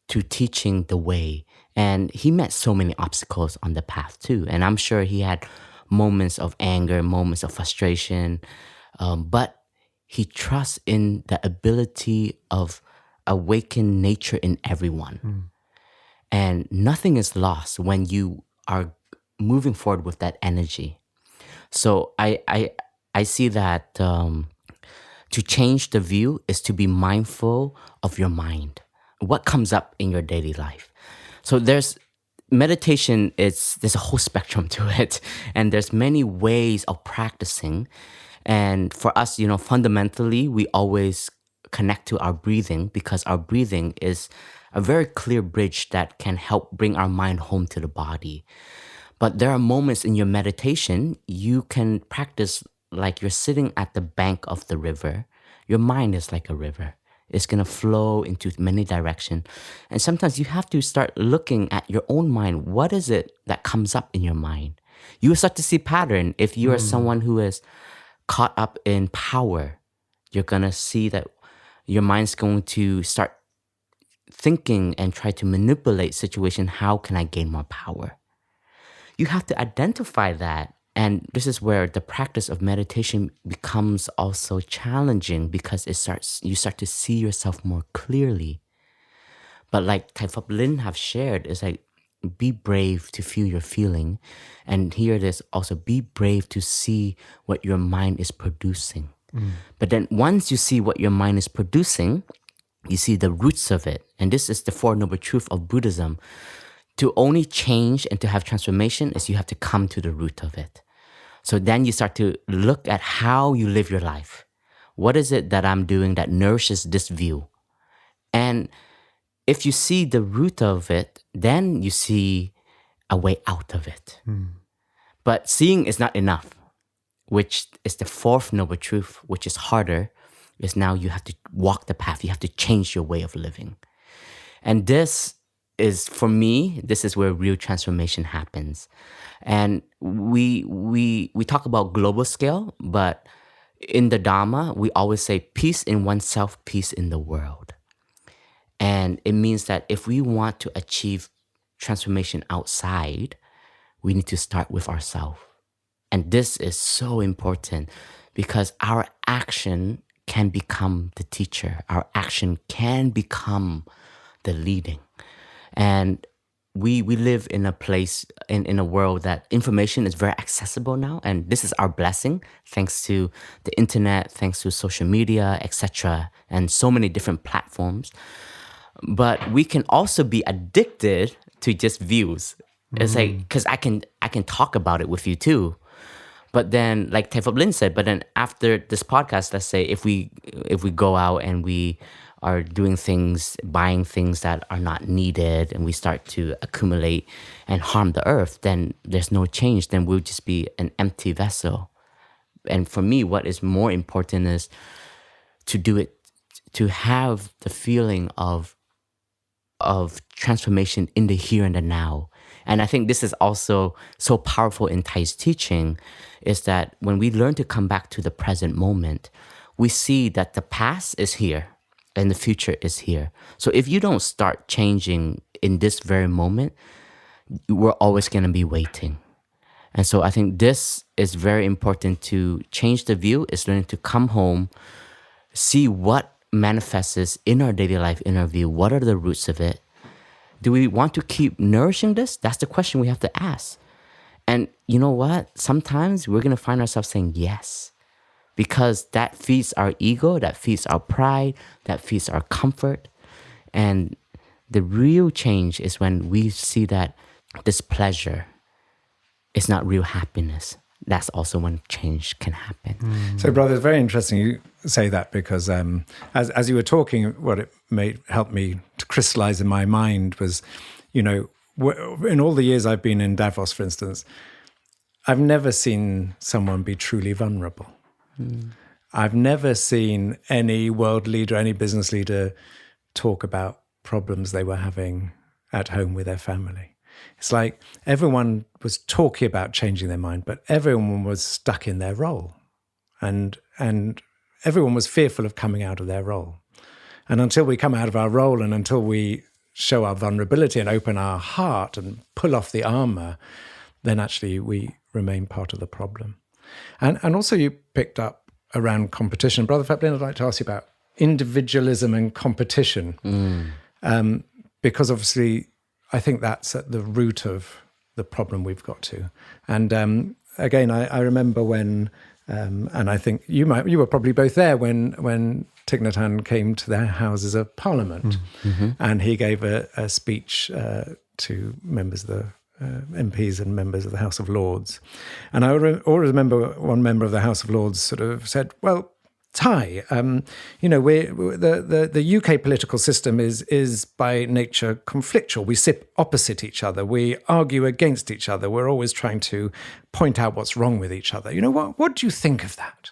to teaching the way. And he met so many obstacles on the path too. And I'm sure he had moments of anger, moments of frustration, but he trusts in the ability of awakened nature in everyone. And nothing is lost when you are moving forward with that energy. So I see that to change the view is to be mindful of your mind. What comes up in your daily life? So there's meditation, there's a whole spectrum to it. And there's many ways of practicing. And for us, fundamentally, we always connect to our breathing because our breathing is a very clear bridge that can help bring our mind home to the body. But there are moments in your meditation, you can practice like you're sitting at the bank of the river. Your mind is like a river. It's going to flow into many directions. And sometimes you have to start looking at your own mind. What is it that comes up in your mind? You will start to see pattern. If you are someone who is caught up in power, you're going to see that your mind's going to start thinking and try to manipulate situation. How can I gain more power? You have to identify that. And this is where the practice of meditation becomes also challenging because you start to see yourself more clearly. But like Thich Phap Linh have shared, it's like, be brave to feel your feeling. And here it is also, be brave to see what your mind is producing. But then once you see what your mind is producing, you see the roots of it. And this is the Four Noble Truths of Buddhism. To only change and to have transformation is you have to come to the root of it. So then you start to look at how you live your life. What is it that I'm doing that nourishes this view? And if you see the root of it, then you see a way out of it. But seeing is not enough, which is the fourth noble truth, which is harder, is now you have to walk the path. You have to change your way of living. And this is, for me, this is where real transformation happens. And we talk about global scale, but in the Dharma, we always say peace in oneself, peace in the world. And it means that if we want to achieve transformation outside, we need to start with ourselves. And this is so important because our action can become the teacher. Our action can become the leading. And we live in a place, in a world that information is very accessible now. And this is our blessing, thanks to the internet, thanks to social media, etc., and so many different platforms. But we can also be addicted to just views. It's like, because I can talk about it with you too. But then, like Thich Phap Linh said, but then after this podcast, let's say if we go out and we are doing things, buying things that are not needed, and we start to accumulate and harm the earth, then there's no change. Then we'll just be an empty vessel. And for me, what is more important is to do it, to have the feeling of transformation in the here and the now. And I think this is also so powerful in Thai's teaching, is that when we learn to come back to the present moment, we see that the past is here and the future is here. So if you don't start changing in this very moment, we're always going to be waiting. And so I think this is very important to change the view, is learning to come home, see what manifests in our daily life, in our view, what are the roots of it? Do we want to keep nourishing this? That's the question we have to ask. And you know what? Sometimes we're going to find ourselves saying yes, because that feeds our ego, that feeds our pride, that feeds our comfort. And the real change is when we see that this pleasure is not real happiness. That's also when change can happen. So, brother, it's very interesting you say that, because as you were talking, what it helped me to crystallize in my mind was, in all the years I've been in Davos, for instance, I've never seen someone be truly vulnerable. I've never seen any world leader, any business leader talk about problems they were having at home with their family. It's like everyone was talking about changing their mind, but everyone was stuck in their role. And everyone was fearful of coming out of their role. And until we come out of our role, and until we show our vulnerability and open our heart and pull off the armor, then actually we remain part of the problem. And also you picked up around competition. Brother Phap Linh, I'd like to ask you about individualism and competition. Because obviously I think that's at the root of the problem we've got to. And again, I remember when, and I think you were probably both there when Thich Nhat Hanh came to their Houses of Parliament, and he gave a speech to members of the MPs and members of the House of Lords. And I always remember one member of the House of Lords sort of said, well, Thai, the UK political system is by nature conflictual. We sit opposite each other. We argue against each other. We're always trying to point out what's wrong with each other. What do you think of that?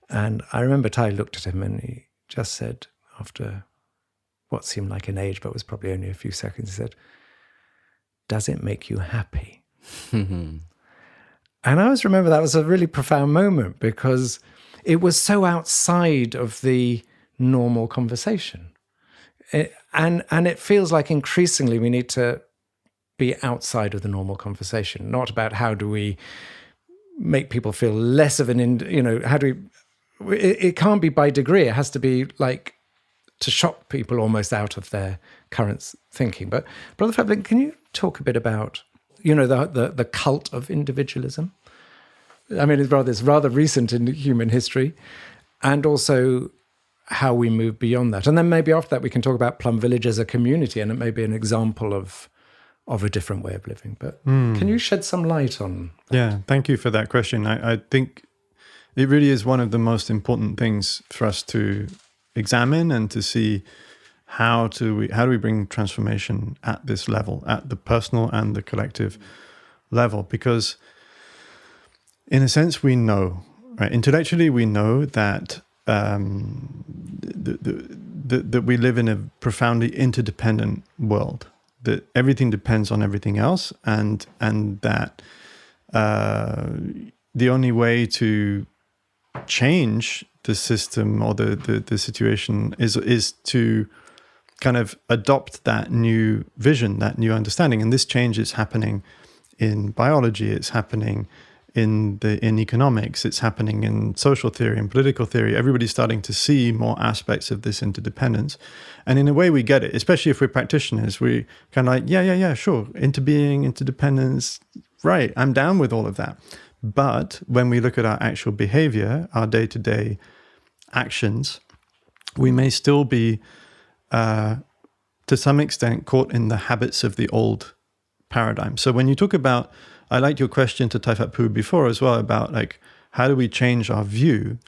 And I remember Thai looked at him and he just said, after what seemed like an age, but was probably only a few seconds, he said, does it make you happy? And I always remember that was a really profound moment because it was so outside of the normal conversation. And it feels like increasingly we need to be outside of the normal conversation, not about how do we make people feel less of how do we, it can't be by degree. It has to be like to shock people almost out of their current thinking. But Brother Phap Linh, can you talk a bit about, the cult of individualism? I mean, it's rather recent in human history, and also how we move beyond that. And then maybe after that, we can talk about Plum Village as a community, and it may be an example of a different way of living. But can you shed some light on that? Yeah, thank you for that question. I think it really is one of the most important things for us to examine and to see how do we bring transformation at this level, at the personal and the collective level, because in a sense, we know, right? Intellectually, we know that that we live in a profoundly interdependent world. That everything depends on everything else, and that the only way to change the system or the situation is to kind of adopt that new vision, that new understanding. And this change is happening in biology. It's happening in economics, it's happening in social theory and political theory. Everybody's starting to see more aspects of this interdependence. And in a way we get it, especially if we're practitioners, we kind of like, yeah, sure. Interbeing, interdependence, right, I'm down with all of that. But when we look at our actual behavior, our day-to-day actions, we may still be, to some extent, caught in the habits of the old paradigm. So when you talk about, I liked your question to Thich Phap Huu before as well about like, how do we change our view?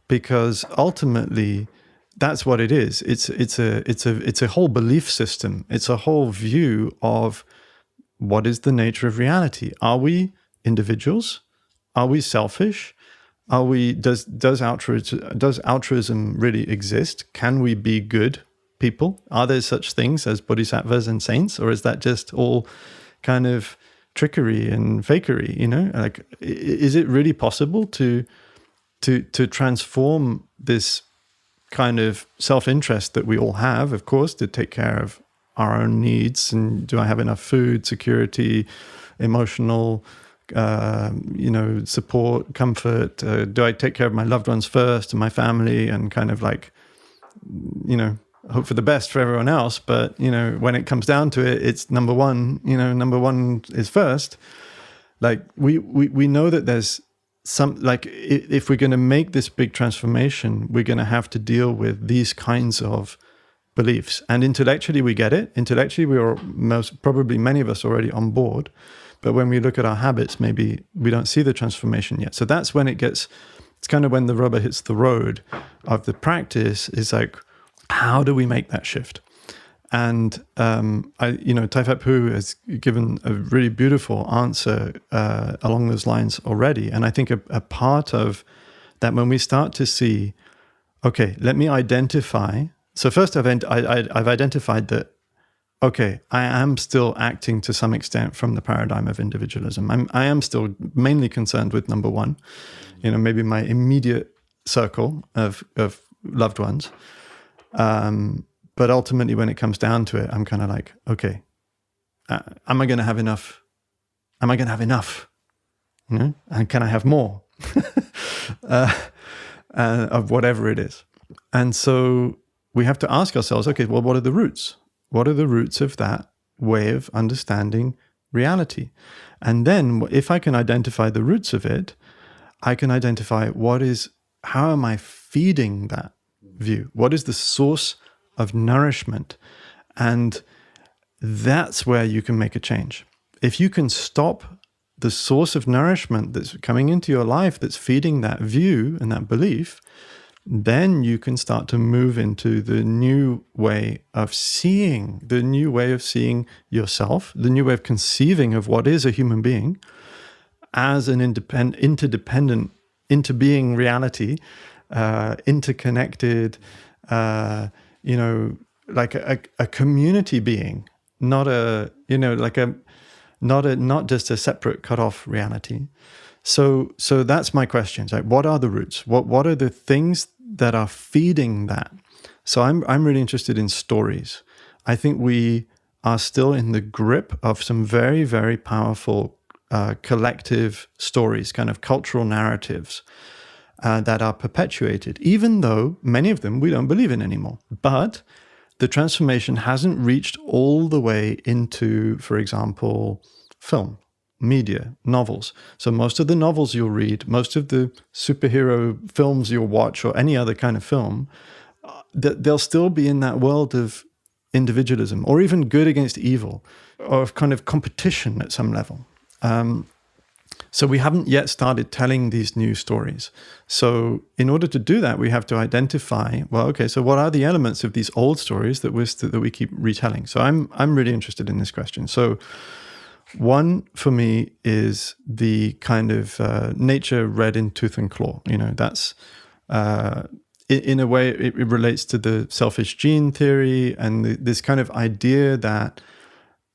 Because ultimately, that's what it is. It's a whole belief system. It's a whole view of what is the nature of reality. Are we individuals? Are we selfish? Are we? Does altruism really exist? Can we be good people? Are there such things as bodhisattvas and saints, or is that just all kind of trickery and fakery? Like, is it really possible to transform this kind of self-interest that we all have, of course, to take care of our own needs? And do I have enough food, security, emotional, support, comfort? Do I take care of my loved ones first and my family, and kind of like, hope for the best for everyone else? But, when it comes down to it, it's number one is first. Like we know that there's some, like, if we're going to make this big transformation, we're going to have to deal with these kinds of beliefs. And intellectually, we get it. Intellectually, we are many of us already on board. But when we look at our habits, maybe we don't see the transformation yet. So that's when it's kind of when the rubber hits the road of the practice, is like, how do we make that shift? And Thich Phap Huu has given a really beautiful answer along those lines already. And I think a part of that, when we start to see, okay, let me identify. So first, I've identified that, okay, I am still acting to some extent from the paradigm of individualism. I am still mainly concerned with number one, maybe my immediate circle of loved ones. But ultimately, when it comes down to it, I'm kind of like, okay, am I going to have enough? Am I going to have enough? You know? And can I have more of whatever it is? And so we have to ask ourselves, okay, well, what are the roots? What are the roots of that way of understanding reality? And then if I can identify the roots of it, I can identify how am I feeding that view? What is the source of nourishment? And that's where you can make a change. If you can stop the source of nourishment that's coming into your life, that's feeding that view and that belief, then you can start to move into the new way of seeing, yourself, the new way of conceiving of what is a human being as an interdependent, interbeing reality, interconnected, like a community being, not just a separate cut-off reality. So that's my question. Like, what are the roots? What are the things that are feeding that? So I'm really interested in stories. I think we are still in the grip of some very, very powerful collective stories, kind of cultural narratives that are perpetuated, even though many of them we don't believe in anymore. But the transformation hasn't reached all the way into, for example, film, media, novels. So most of the novels you'll read, most of the superhero films you'll watch, or any other kind of film, they'll still be in that world of individualism, or even good against evil, or of kind of competition at some level. So we haven't yet started telling these new stories. So in order to do that, we have to identify, well, okay, so what are the elements of these old stories that we keep retelling? So I'm really interested in this question. So one for me is the kind of nature red in tooth and claw. That's in a way it relates to the selfish gene theory and this kind of idea that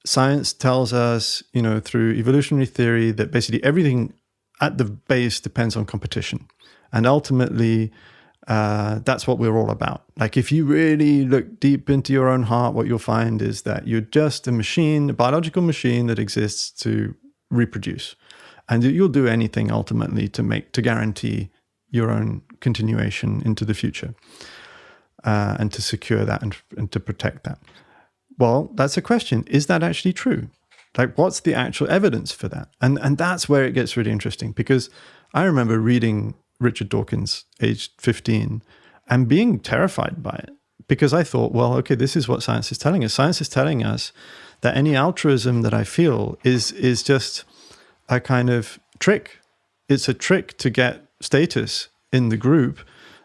science tells us, through evolutionary theory, that basically everything at the base depends on competition. And ultimately, that's what we're all about. Like, if you really look deep into your own heart, what you'll find is that you're just a machine, a biological machine that exists to reproduce. And you'll do anything ultimately to guarantee your own continuation into the future, and to secure that and to protect that. Well, that's a question. Is that actually true? Like, what's the actual evidence for that? And that's where it gets really interesting, because I remember reading Richard Dawkins, aged 15, and being terrified by it, because I thought, well, okay, this is what science is telling us. Science is telling us that any altruism that I feel is just a kind of trick. It's a trick to get status in the group,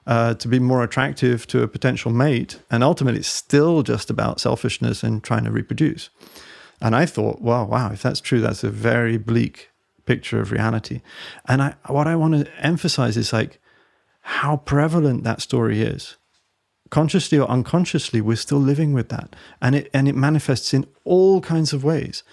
to be more attractive to a potential mate. And ultimately, it's still just about selfishness and trying to reproduce. And I thought, wow, if that's true, that's a very bleak picture of reality. And what I want to emphasize is like how prevalent that story is. Consciously or unconsciously, we're still living with that. And it manifests in all kinds of ways.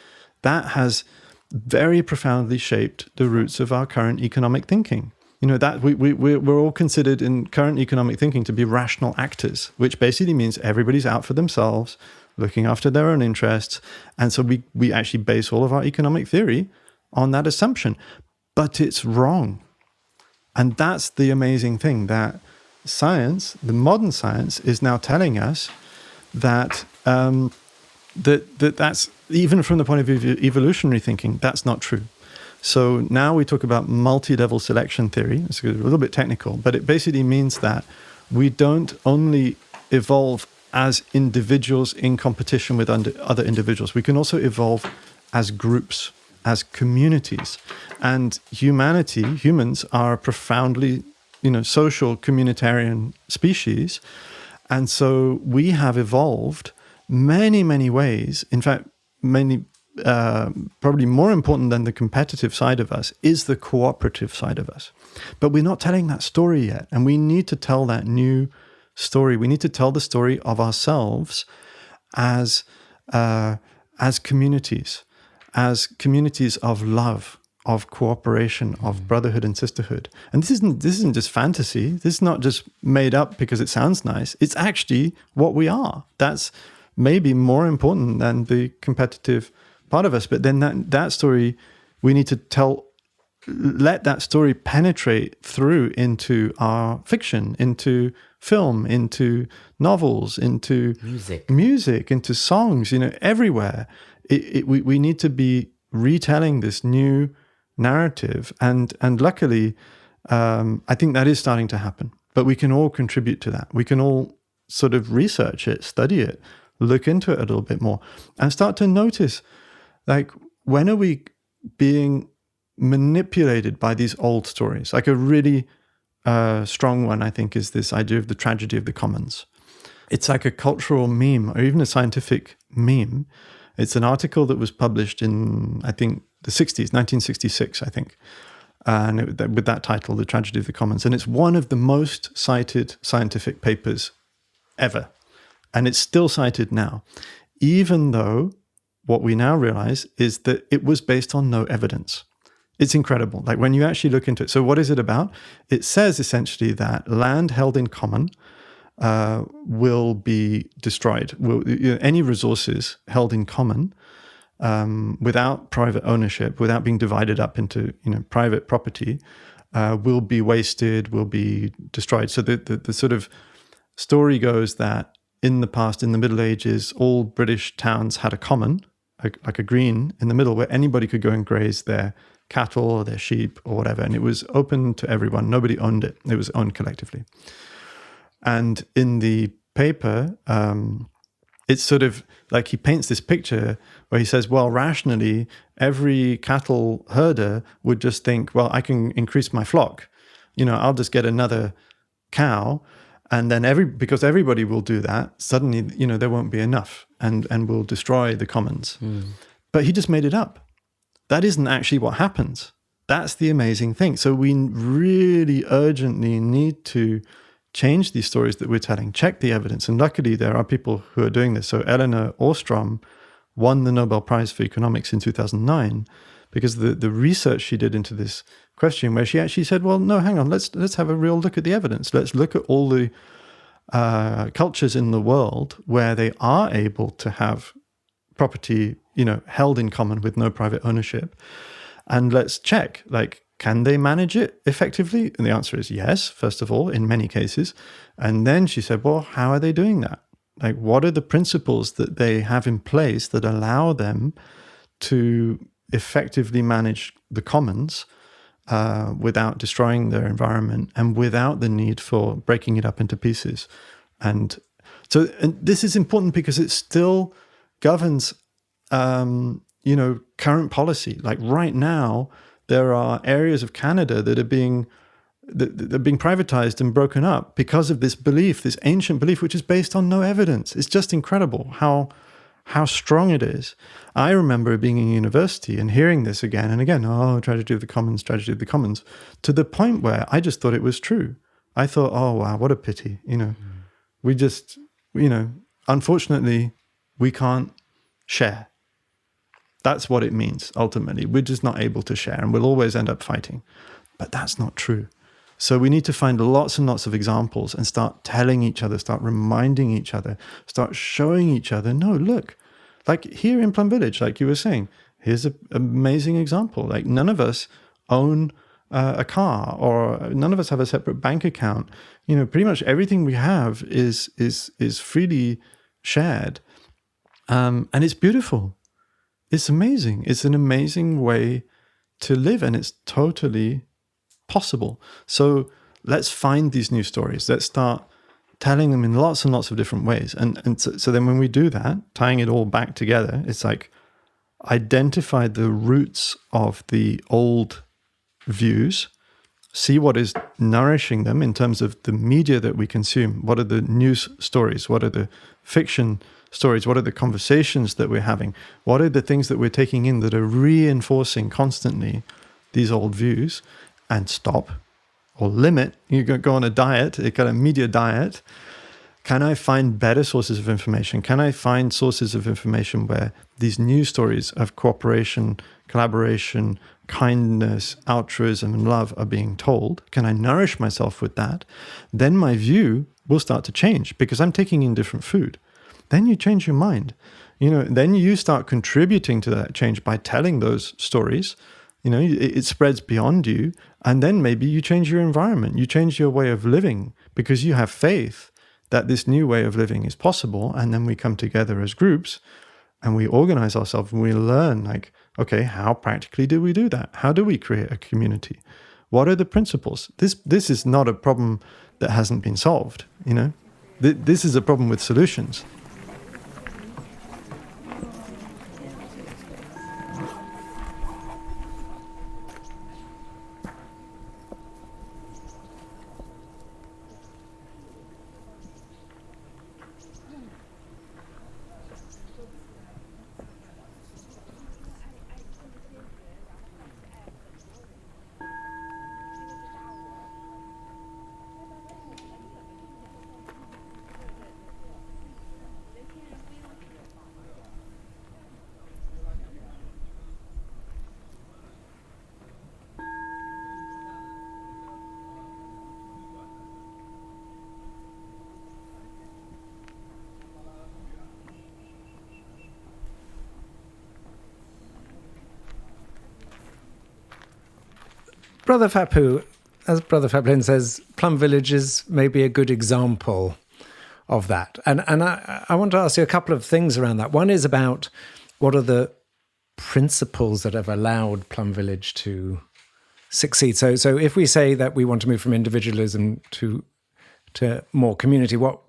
That has very profoundly shaped the roots of our current economic thinking. That we're all considered in current economic thinking to be rational actors, which basically means everybody's out for themselves, looking after their own interests. And so we actually base all of our economic theory on that assumption. But it's wrong. And that's the amazing thing, that science, the modern science, is now telling us that that's, even from the point of view of evolutionary thinking, that's not true. So now we talk about multi-level selection theory. It's a little bit technical, but it basically means that we don't only evolve as individuals in competition with other individuals. We can also evolve as groups, as communities. And humans are a profoundly, social communitarian species. And so we have evolved many, many ways. In fact, probably more important than the competitive side of us is the cooperative side of us. But we're not telling that story yet. And we need to tell that new story. We need to tell the story of ourselves as communities of love, of cooperation, of brotherhood and sisterhood. And this isn't just fantasy. This is not just made up because it sounds nice. It's actually what we are. That's maybe more important than the competitive part of us. But then that story, we need to let that story penetrate through into our fiction, into film, into novels, into music, into songs, everywhere. We need to be retelling this new narrative. And luckily, I think that is starting to happen. But we can all contribute to that. We can all sort of research it, study it, look into it a little bit more, and start to notice, like, when are we being manipulated by these old stories? Like a really strong one, I think, is this idea of the tragedy of the commons. It's like a cultural meme or even a scientific meme. It's an article that was published in, I think, the 60s, 1966, I think, and with that title, The Tragedy of the Commons. And it's one of the most cited scientific papers ever. And it's still cited now, even though what we now realize is that it was based on no evidence. It's incredible. Like when you actually look into it. So what is it about? It says essentially that land held in common will be destroyed. Any resources held in common without private ownership, without being divided up into private property, will be wasted, will be destroyed. So the sort of story goes that in the past, in the Middle Ages, all British towns had a common, like a green in the middle, where anybody could go and graze their cattle or their sheep or whatever, and it was open to everyone. Nobody owned it. It was owned collectively. And in the paper, it's sort of like he paints this picture where he says, well, rationally, every cattle herder would just think, well, I can increase my flock. I'll just get another cow, and then because everybody will do that, suddenly, there won't be enough and will destroy the commons. But he just made it up. That isn't actually what happens. That's the amazing thing. So we really urgently need to change these stories that we're telling, check the evidence. And luckily, there are people who are doing this. So Elinor Ostrom won the Nobel Prize for Economics in 2009 because the research she did into this question, where she actually said, well, no, hang on, let's have a real look at the evidence. Let's look at all the cultures in the world where they are able to have property, held in common with no private ownership. And let's check, like, can they manage it effectively? And the answer is yes, first of all, in many cases. And then she said, well, how are they doing that? Like, what are the principles that they have in place that allow them to effectively manage the commons without destroying their environment and without the need for breaking it up into pieces? And this is important because it still governs, current policy. Like right now, there are areas of Canada that are being privatized and broken up because of this belief, this ancient belief, which is based on no evidence. It's just incredible how strong it is. I remember being in university and hearing this again and again, tragedy of the commons, to the point where I just thought it was true. I thought, oh, wow, what a pity. We just, unfortunately, we can't share. That's what it means, ultimately. We're just not able to share, and we'll always end up fighting. But that's not true. So we need to find lots and lots of examples and start telling each other, start reminding each other, start showing each other, no, look, like here in Plum Village, like you were saying, here's an amazing example. Like none of us own a car, or none of us have a separate bank account. Pretty much everything we have is freely shared. And it's beautiful. It's amazing. It's an amazing way to live, and it's totally possible. So let's find these new stories. Let's start telling them in lots and lots of different ways. And so then when we do that, tying it all back together, it's like identify the roots of the old views, see what is nourishing them in terms of the media that we consume. What are the news stories? What are the fiction stories? What are the conversations that we're having? What are the things that we're taking in that are reinforcing constantly these old views? And stop or limit. You go on a diet, a kind of media diet, can I find better sources of information? Can I find sources of information where these new stories of cooperation, collaboration, kindness, altruism, and love are being told? Can I nourish myself with that? Then my view will start to change because I'm taking in different food. Then you change your mind. Then you start contributing to that change by telling those stories. It spreads beyond you. And then maybe you change your environment. You change your way of living because you have faith that this new way of living is possible. And then we come together as groups and we organize ourselves and we learn, like, okay, how practically do we do that? How do we create a community? What are the principles? This is not a problem that hasn't been solved. This is a problem with solutions. Brother Phap Huu, as Brother Phap Linh says, Plum Village is maybe a good example of that. And I want to ask you a couple of things around that. One is about what are the principles that have allowed Plum Village to succeed. So if we say that we want to move from individualism to more community, what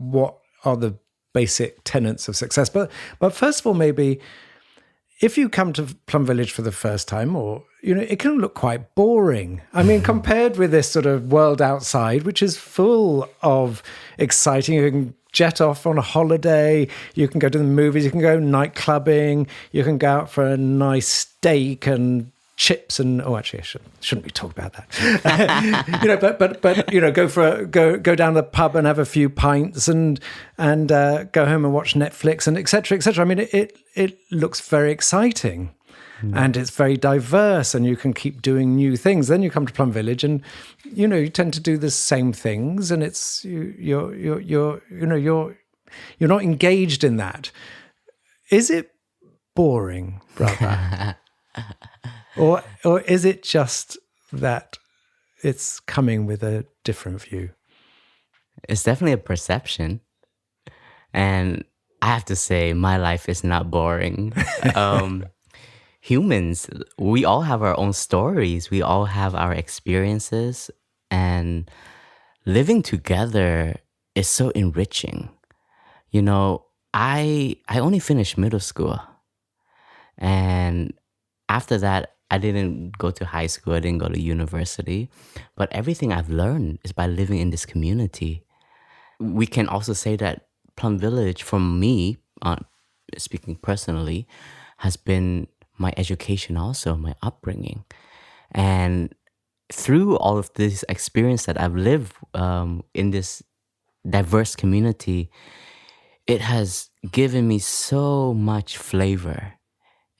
are the basic tenets of success? But first of all, maybe if you come to Plum Village for the first time, or it can look quite boring. I mean, compared with this sort of world outside, which is full of exciting. You can jet off on a holiday. You can go to the movies. You can go night clubbing. You can go out for a nice steak and chips and actually I shouldn't be talking about that. But go down to the pub and have a few pints and go home and watch Netflix and etc. etc. I mean, it looks very exciting. And it's very diverse, and you can keep doing new things. Then you come to Plum Village, and you tend to do the same things, and it's you're not engaged in that. Is it boring, brother? or is it just that it's coming with a different view? It's definitely a perception, and I have to say, my life is not boring. Humans, we all have our own stories. We all have our experiences, and living together is so enriching. I only finished middle school, and after that, I didn't go to high school. I didn't go to university, but everything I've learned is by living in this community. We can also say that Plum Village, for me, speaking personally, has been my education also, my upbringing. And through all of this experience that I've lived in this diverse community, it has given me so much flavor.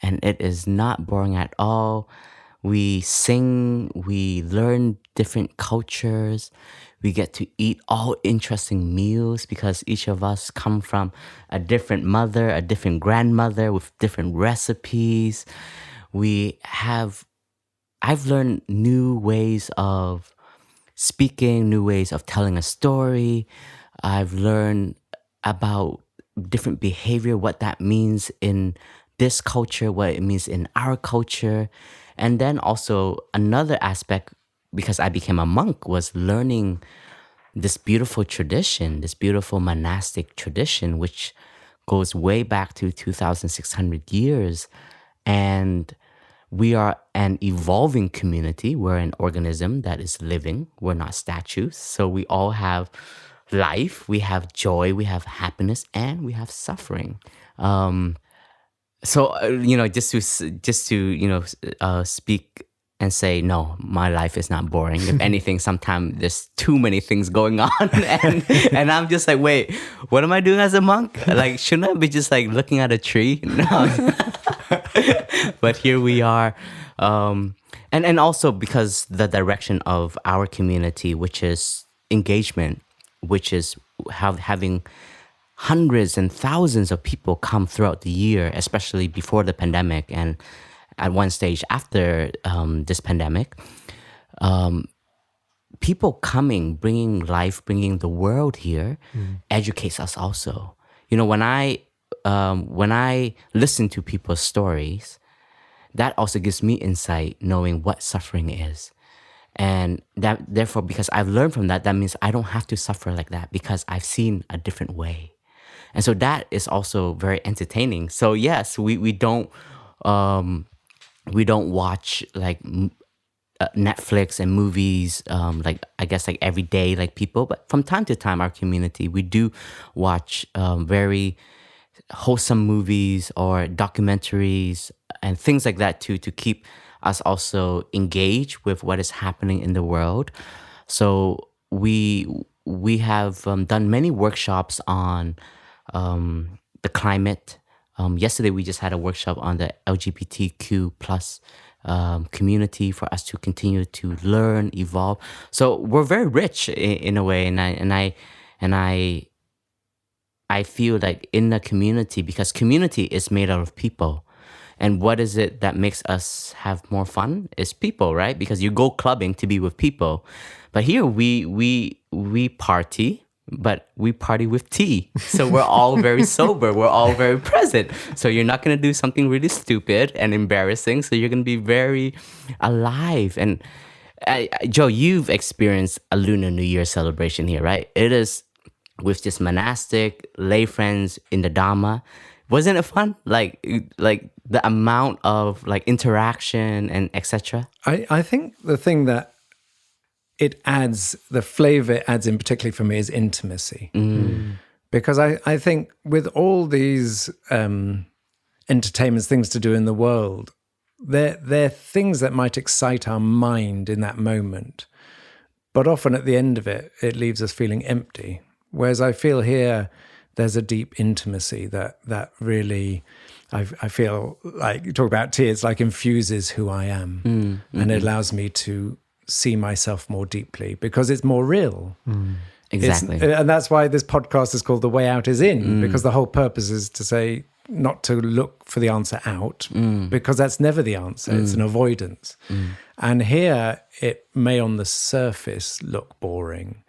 And it is not boring at all. We sing, we learn different cultures, we get to eat all interesting meals because each of us come from a different mother, a different grandmother with different recipes. I've learned new ways of speaking, new ways of telling a story. I've learned about different behavior, what that means in this culture, what it means in our culture. And then also another aspect, because I became a monk, was learning this beautiful tradition, this beautiful monastic tradition, which goes way back to 2,600 years. And we are an evolving community. We're an organism that is living. We're not statues. So we all have life, we have joy, we have happiness, and we have suffering. So, just to speak and say, no, my life is not boring. If anything, sometimes there's too many things going on. And I'm just like, wait, what am I doing as a monk? Like, shouldn't I be just like looking at a tree? No. But here we are. And also because the direction of our community, which is engagement, which is having hundreds and thousands of people come throughout the year, especially before the pandemic and at one stage after this pandemic, people coming, bringing life, bringing the world here, educates us also. You know, when I listen to people's stories, that also gives me insight knowing what suffering is. And that, therefore, because I've learned from that, that means I don't have to suffer like that because I've seen a different way. And so that is also very entertaining. So yes, we don't watch like Netflix and movies like I guess like every day like people, but from time to time our community we do watch very wholesome movies or documentaries and things like that to keep us also engaged with what is happening in the world. So we have done many workshops on the climate. Yesterday we just had a workshop on the LGBTQ plus community for us to continue to learn, evolve. So we're very rich in a way, and I feel like in the community, because community is made out of people. And what is it that makes us have more fun? Is people, right? Because you go clubbing to be with people. But here we party, but we party with tea. So we're all very sober. We're all very present. So you're not going to do something really stupid and embarrassing. So you're going to be very alive. And Jo, you've experienced a Lunar New Year celebration here, right? It is with just monastic lay friends in the Dhamma. Wasn't it fun? Like the amount of like interaction and etc. I think the thing that it adds, the flavor it adds in particularly for me is intimacy. Because I think with all these entertainments, things to do in the world, they're things that might excite our mind in that moment. But often at the end of it, it leaves us feeling empty. Whereas I feel here, there's a deep intimacy that really, I feel like, you talk about tea, it's like infuses who I am. And it allows me to see myself more deeply because it's more real. Exactly. And that's why this podcast is called The Way Out is In, because the whole purpose is to say, not to look for the answer out, because that's never the answer. It's an avoidance. And here, it may on the surface look boring,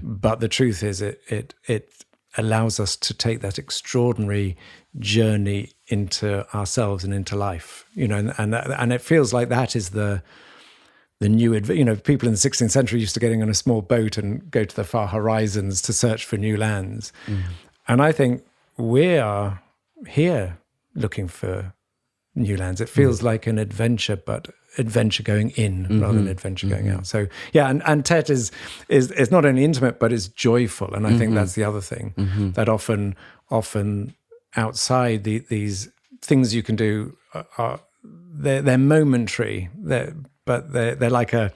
but the truth is it allows us to take that extraordinary journey into ourselves and into life, you know, and it feels like that is the new, you know, people in the 16th century used to getting on a small boat and go to the far horizons to search for new lands. And I think we are here looking for new lands. It feels like an adventure, but adventure going in rather than adventure going out. So yeah, and Thet is not only intimate, but is joyful. And I think that's the other thing, that often outside these things you can do are they're momentary, but they're like a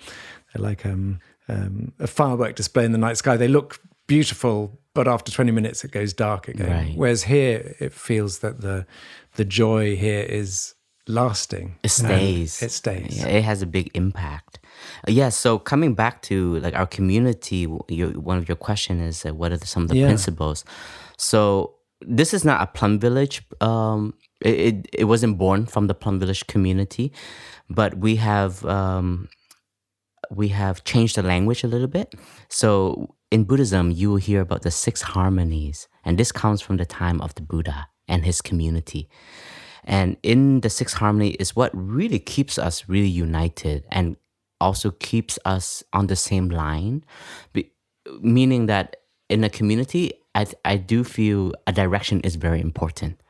firework display in the night sky. They look beautiful, but after 20 minutes it goes dark again. Right. Whereas here it feels that the joy here is lasting. It stays. It stays. Yeah, it has a big impact. Yeah. So coming back to like our community, one of your question is what are some of the principles? So this is not a Plum Village. It wasn't born from the Plum Village community, but we have changed the language a little bit. So in Buddhism, you will hear about the 6 harmonies, and this comes from the time of the Buddha and his community. And in the 6 harmony is what really keeps us really united and also keeps us on the same line, meaning that in a community, I do feel a direction is very important,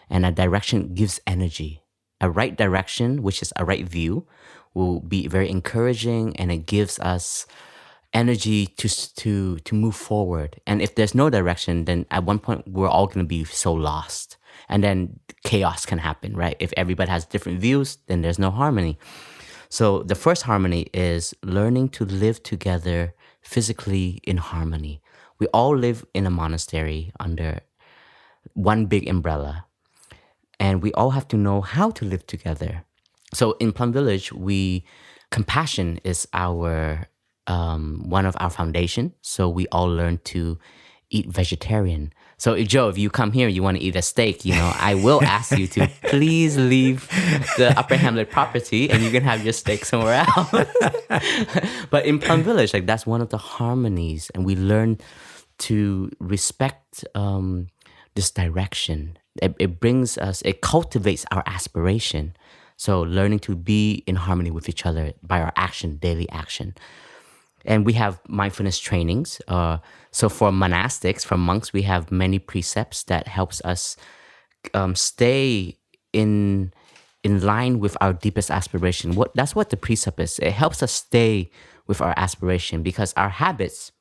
and a direction gives energy. A right direction, which is a right view, will be very encouraging, and it gives us energy to move forward. And if there's no direction, then at one point we're all going to be so lost, and then chaos can happen, right? If everybody has different views, then there's no harmony. So the first harmony is learning to live together physically in harmony. We all live in a monastery under one big umbrella, and we all have to know how to live together. So in Plum Village, compassion is our one of our foundation. So we all learn to eat vegetarian. So Joe, if you come here, you want to eat a steak, I will ask you to please leave the Upper Hamlet property and you can have your steak somewhere else. But in Plum Village, that's one of the harmonies, and we learn to respect this direction. It cultivates our aspiration. So learning to be in harmony with each other by our action, daily action. And we have mindfulness trainings. So for monastics, for monks, we have many precepts that helps us stay in line with our deepest aspiration. That's what the precept is. It helps us stay with our aspiration, because our habits,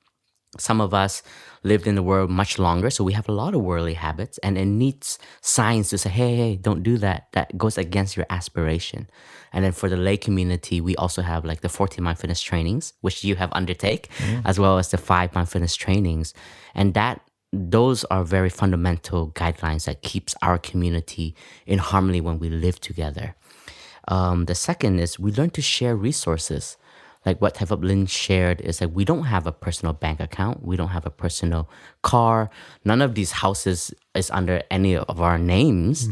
some of us lived in the world much longer, so we have a lot of worldly habits, and it needs signs to say, hey, don't do that. That goes against your aspiration. And then for the lay community, we also have the 14 mindfulness trainings, which you have undertake, as well as the 5 mindfulness trainings. And those are very fundamental guidelines that keeps our community in harmony when we live together. The second is we learn to share resources. Like what Phap Linh shared is we don't have a personal bank account. We don't have a personal car. None of these houses is under any of our names.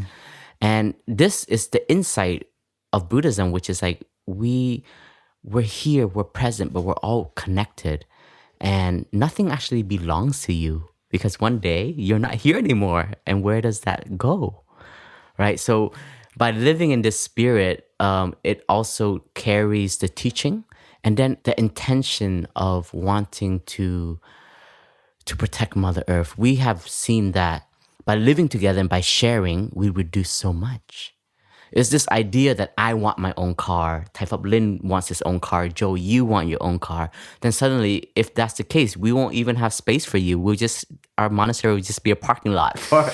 And this is the insight of Buddhism, which is we're here, we're present, but we're all connected. And nothing actually belongs to you, because one day you're not here anymore. And where does that go? Right? So by living in this spirit, it also carries the teaching and then the intention of wanting to protect Mother Earth. We have seen that by living together and by sharing, we reduce so much. It's this idea that I want my own car, Phap Linh wants his own car, Joe, you want your own car. Then suddenly, if that's the case, we won't even have space for you. Our monastery will just be a parking lot for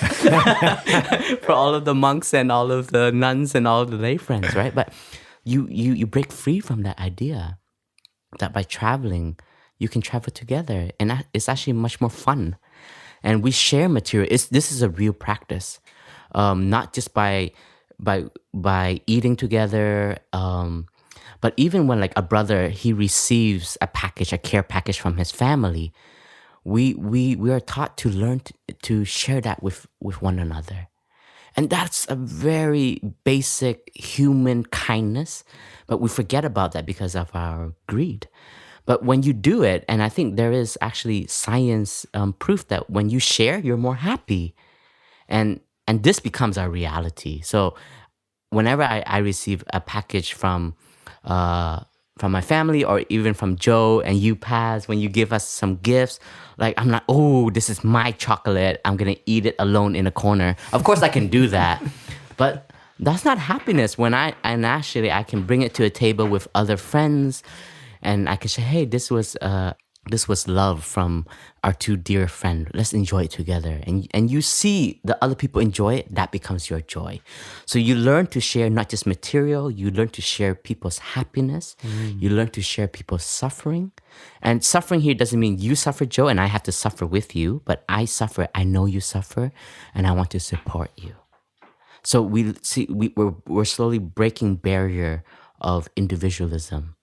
for all of the monks and all of the nuns and all of the lay friends, right? But you break free from that idea that by traveling, you can travel together, and it's actually much more fun. And we share material. This is a real practice, not just by eating together, but even when a brother, he receives a care package from his family, we are taught to learn to share that with one another. And that's a very basic human kindness, but we forget about that because of our greed. But when you do it, and I think there is actually science proof that when you share, you're more happy. And this becomes our reality. So whenever I receive a package from my family, or even from Joe and you, Paz, when you give us some gifts, I'm not, oh, this is my chocolate, I'm going to eat it alone in a corner. Of course I can do that, but that's not happiness. I can bring it to a table with other friends, and I can say, hey, this was love from our 2 dear friends. Let's enjoy it together. And you see the other people enjoy it, that becomes your joy. So you learn to share not just material, you learn to share people's happiness. You learn to share people's suffering. And suffering here doesn't mean you suffer, Joe, and I have to suffer with you, but I suffer, I know you suffer, and I want to support you. So we're slowly breaking barrier of individualism.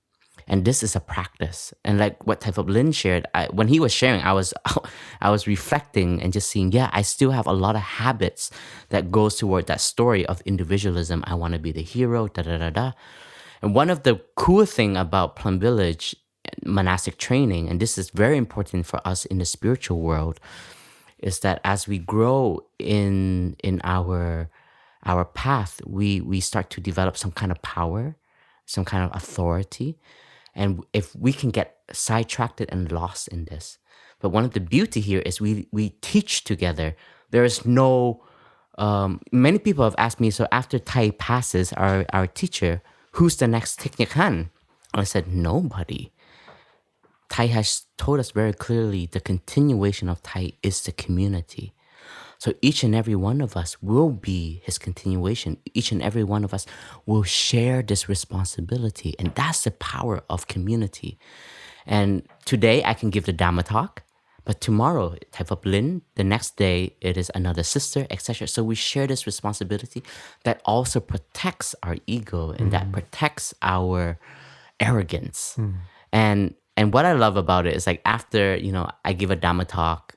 And this is a practice. And like what Phap Linh shared, when he was sharing, I was reflecting and just seeing, I still have a lot of habits that goes toward that story of individualism. I want to be the hero, da-da-da-da. And one of the cool thing about Plum Village monastic training, and this is very important for us in the spiritual world, is that as we grow in our path, we start to develop some kind of power, some kind of authority. And if we can get sidetracked and lost in this. But one of the beauty here is we teach together. There is no, many people have asked me, so after Thai passes, our teacher, who's the next Thich Nhat Hanh? I said, nobody. Thai has told us very clearly the continuation of Thai is the community. So each and every one of us will be his continuation. Each and every one of us will share this responsibility. And that's the power of community. And today I can give the Dhamma talk, but tomorrow, Thap Phap Linh, the next day, it is another sister, etc. So we share this responsibility that also protects our ego and that protects our arrogance. And what I love about it is like after, I give a Dhamma talk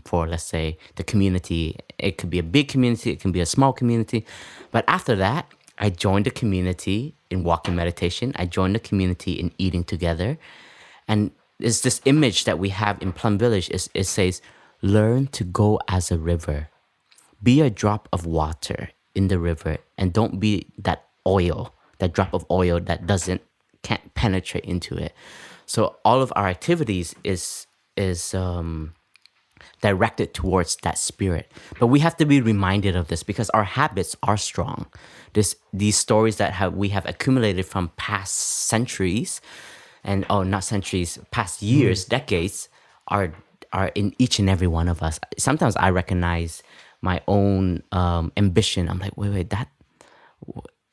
for, let's say, the community. It could be a big community, it can be a small community. But after that, I join the community in walking meditation. I join the community in eating together. And it's this image that we have in Plum Village. It says, learn to go as a river. Be a drop of water in the river and don't be that drop of oil that can't penetrate into it. So all of our activities is directed towards that spirit. But we have to be reminded of this because our habits are strong. These stories that we have accumulated from past centuries, past years, decades, are in each and every one of us. Sometimes I recognize my own ambition. I'm like, wait,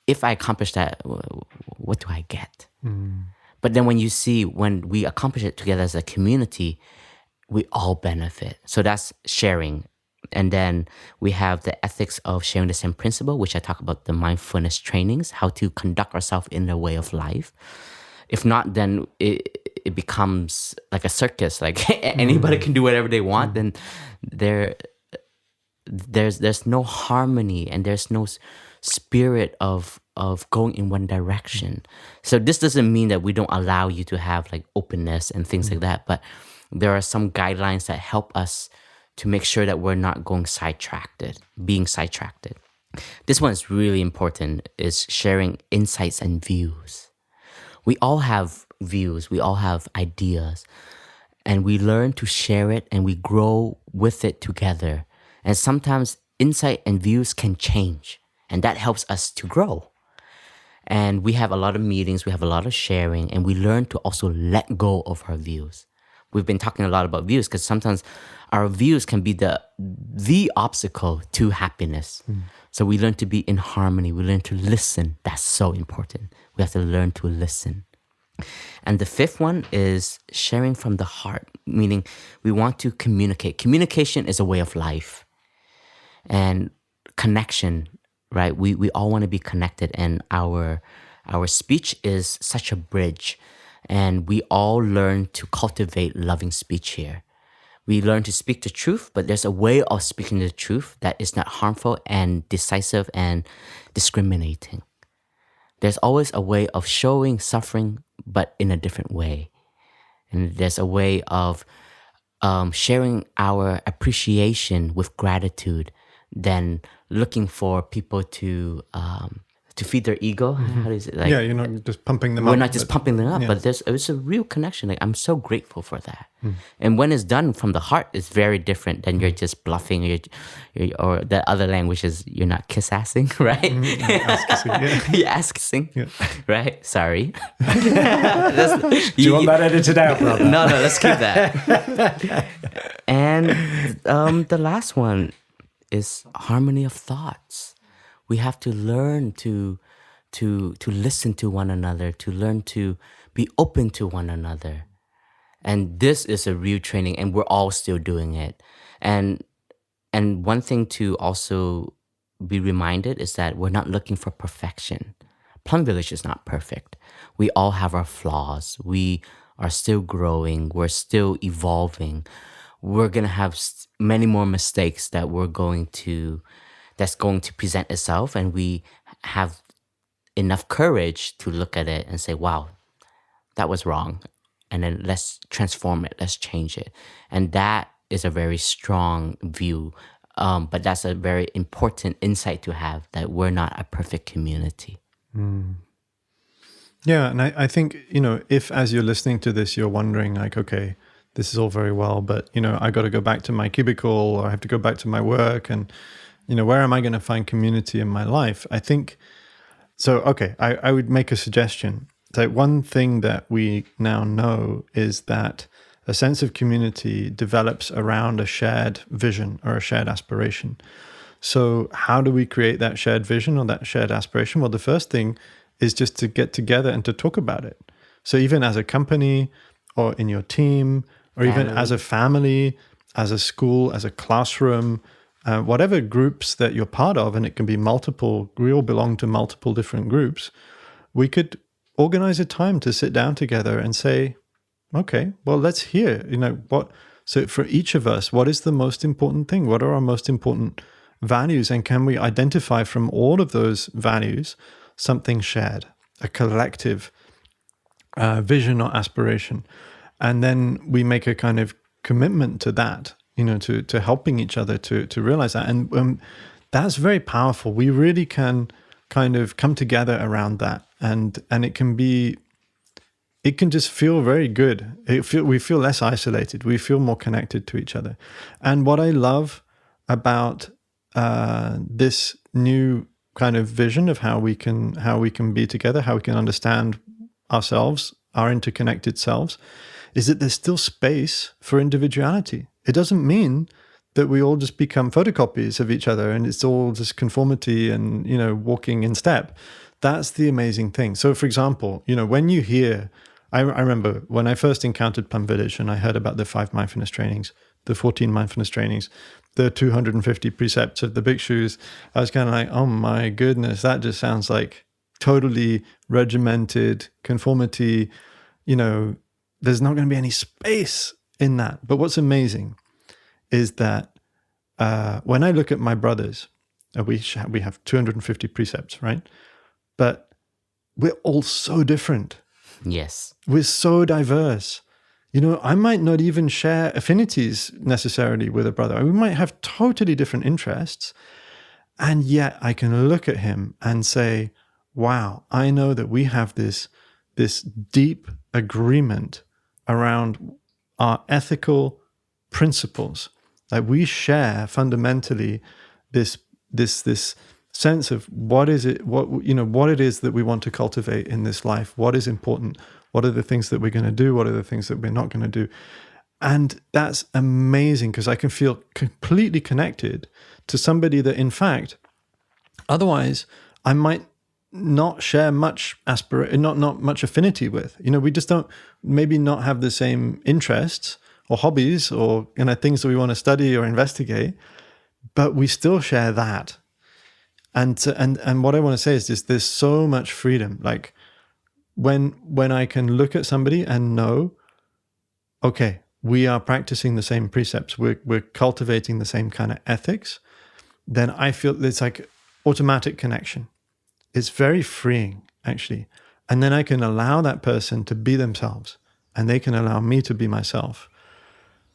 if I accomplish that, what do I get? But then when we accomplish it together as a community, we all benefit. So that's sharing. And then we have the ethics of sharing the same principle, which I talk about the mindfulness trainings, how to conduct ourselves in the way of life. If not, then it becomes like a circus. Like anybody can do whatever they want. Then there's no harmony and there's no spirit of going in one direction. So this doesn't mean that we don't allow you to have like openness and things like that. But there are some guidelines that help us to make sure that we're not being sidetracked. This one is really important, is sharing insights and views. We all have views, we all have ideas, and we learn to share it and we grow with it together. And sometimes insight and views can change, and that helps us to grow. And we have a lot of meetings, we have a lot of sharing, and we learn to also let go of our views. We've been talking a lot about views because sometimes our views can be the obstacle to happiness. So we learn to be in harmony. We learn to listen. That's so important. We have to learn to listen. And the fifth one is sharing from the heart, meaning we want to communicate. Communication is a way of life. And connection, right? We all want to be connected, and our speech is such a bridge. And we all learn to cultivate loving speech here. We learn to speak the truth, but there's a way of speaking the truth that is not harmful and decisive and discriminating. There's always a way of showing suffering, but in a different way. And there's a way of sharing our appreciation with gratitude than looking for people to feed their ego. How is it? Like, yeah, you're not just pumping them up. We're not just pumping them up, but it's a real connection. Like, I'm so grateful for that. And when it's done from the heart, it's very different than you're just bluffing, or the other language is you're not kiss-assing, right? You're ass-kissing, right? Sorry. Do you want that edited out, brother? No, let's keep that. And the last one is harmony of thoughts. We have to learn to listen to one another, to learn to be open to one another. And this is a real training, and we're all still doing it. And one thing to also be reminded is that we're not looking for perfection. Plum Village is not perfect. We all have our flaws. We are still growing. We're still evolving. We're going to have many more mistakes that's going to present itself, and we have enough courage to look at it and say, wow, that was wrong. And then let's transform it, let's change it. And that is a very strong view, but that's a very important insight to have, that we're not a perfect community. Yeah, and I think, if as you're listening to this, you're wondering like, okay, this is all very well, but, I got to go back to my cubicle, or I have to go back to my work, and where am I going to find community in my life? I think, so, okay, I would make a suggestion. So one thing that we now know is that a sense of community develops around a shared vision or a shared aspiration. So how do we create that shared vision or that shared aspiration? Well, the first thing is just to get together and to talk about it. So even as a company or in your team, or even as a family, as a school, as a classroom, whatever groups that you're part of, and it can be multiple, we all belong to multiple different groups, we could organize a time to sit down together and say, okay, well, let's hear, so for each of us, what is the most important thing? What are our most important values? And can we identify from all of those values something shared, a collective vision or aspiration? And then we make a kind of commitment to that, to helping each other to realize that. And that's very powerful. We really can kind of come together around that. And it can just feel very good. We feel less isolated. We feel more connected to each other. And what I love about this new kind of vision of how we can be together, how we can understand ourselves, our interconnected selves, is that there's still space for individuality. It doesn't mean that we all just become photocopies of each other and it's all just conformity and, walking in step. That's the amazing thing. So for example, when you hear, I remember when I first encountered Plum Village and I heard about the 5 mindfulness trainings, the 14 mindfulness trainings, the 250 precepts of the bhikshus, I was kind of like, oh my goodness, that just sounds like totally regimented conformity, there's not going to be any space in that. But what's amazing is that when I look at my brothers, we have 250 precepts, right? But we're all so different. Yes. We're so diverse. I might not even share affinities necessarily with a brother. We might have totally different interests. And yet I can look at him and say, wow, I know that we have this deep agreement around our ethical principles. Like we share fundamentally this sense of what it is that we want to cultivate in this life, what is important, what are the things that we're going to do, what are the things that we're not going to do. And that's amazing because I can feel completely connected to somebody that in fact, otherwise I might not share much not much affinity with. We just don't maybe not have the same interests or hobbies or things that we want to study or investigate, but we still share that. And what I want to say is just there's so much freedom. Like when I can look at somebody and know, okay, we are practicing the same precepts, we're cultivating the same kind of ethics, then I feel it's like automatic connection. It's very freeing, actually. And then I can allow that person to be themselves, and they can allow me to be myself.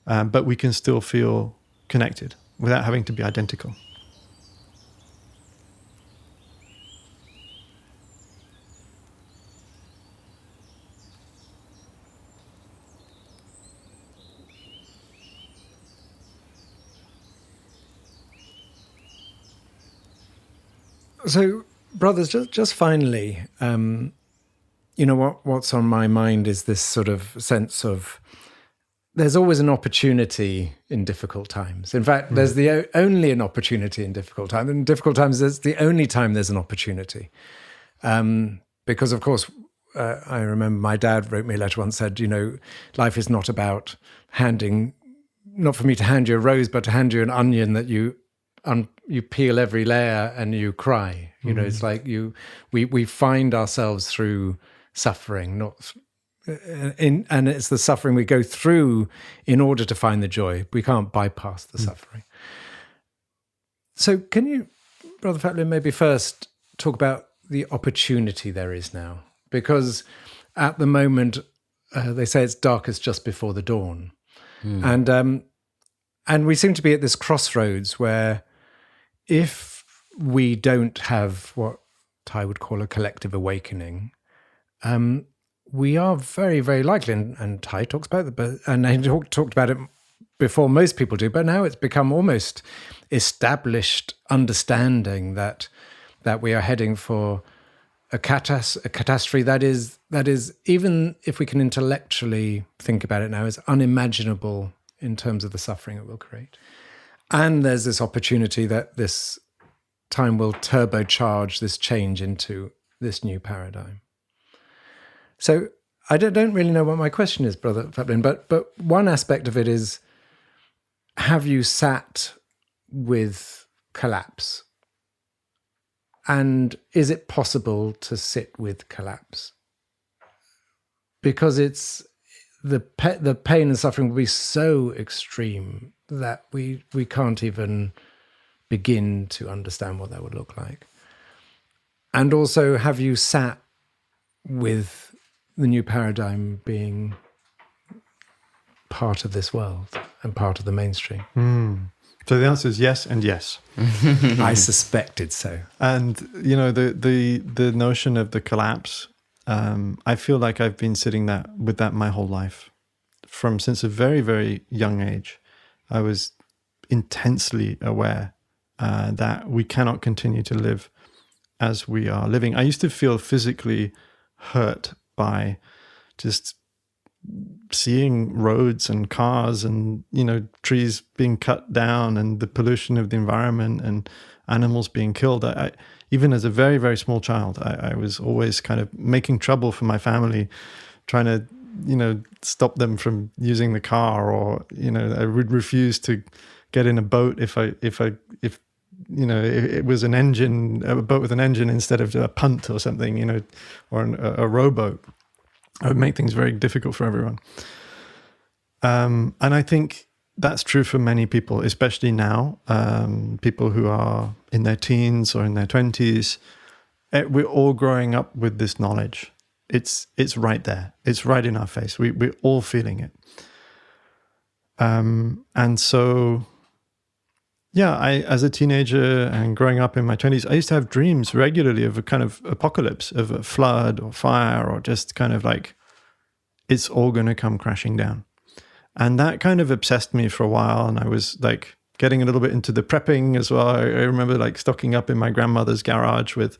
But we can still feel connected without having to be identical. So, brothers, just finally, what's on my mind is this sort of sense of there's always an opportunity in difficult times. In fact, there's only an opportunity in difficult times. In difficult times, it's the only time there's an opportunity. Because, of course, I remember my dad wrote me a letter once, said, life is not about not for me to hand you a rose, but to hand you an onion that you peel every layer and you cry. It's like we find ourselves through suffering, and it's the suffering we go through in order to find the joy. We can't bypass the suffering. So can you, Brother Phap Linh, maybe first talk about the opportunity there is now? Because at the moment, they say it's darkest just before the dawn. And we seem to be at this crossroads where if we don't have what Thai would call a collective awakening, we are very, very likely, and Thai talks about it, and he talked about it before most people do, but now it's become almost established understanding that we are heading for a catastrophe that is, even if we can intellectually think about it now, is unimaginable in terms of the suffering it will create. And there's this opportunity that this time will turbocharge this change into this new paradigm. So I don't really know what my question is, Brother Phap Linh, but one aspect of it is, have you sat with collapse? And is it possible to sit with collapse? Because it's the pain and suffering will be so extreme that we can't even begin to understand what that would look like. And also, have you sat with the new paradigm being part of this world and part of the mainstream? So the answer is yes and yes. I suspected so. And the notion of the collapse, I feel like I've been sitting with that my whole life. Since a very, very young age, I was intensely aware that we cannot continue to live as we are living. I used to feel physically hurt by just seeing roads and cars and trees being cut down and the pollution of the environment and animals being killed. Even as a very, very small child, I was always kind of making trouble for my family, trying to stop them from using the car, or I would refuse to get in a boat if it was a boat with an engine instead of a punt or something, or a rowboat. I would make things very difficult for everyone. And I think that's true for many people, especially now, people who are in their teens or in their 20s. We're all growing up with this knowledge. It's right there. It's right in our face. We're all feeling it. And so, I, as a teenager and growing up in my 20s, I used to have dreams regularly of a kind of apocalypse, of a flood or fire, or just kind of like, it's all going to come crashing down. And that kind of obsessed me for a while. And I was like getting a little bit into the prepping as well. I remember like stocking up in my grandmother's garage with,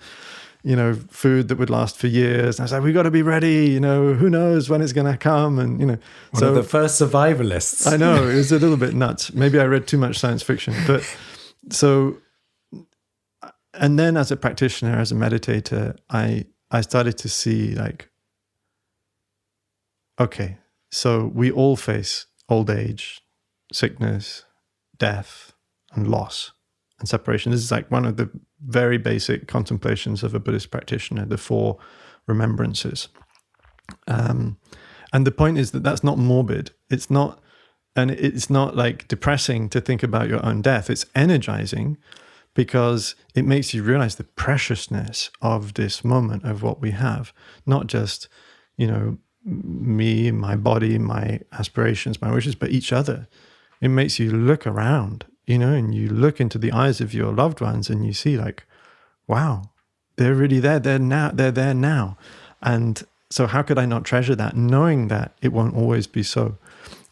food that would last for years. And I was like, we got to be ready, who knows when it's going to come. And, One of the first survivalists. I know, it was a little bit nuts. Maybe I read too much science fiction. But and then as a practitioner, as a meditator, I started to see like, okay, so we all face old age, sickness, death, and loss and separation. This is like one of the very basic contemplations of a Buddhist practitioner, the 4 remembrances. And the point is that that's not morbid. It's not like depressing to think about your own death. It's energizing because it makes you realize the preciousness of this moment of what we have, not just, me, my body, my aspirations, my wishes, but each other. It makes you look around, and you look into the eyes of your loved ones and you see like, wow, they're really there. They're there now. And so how could I not treasure that, knowing that it won't always be so?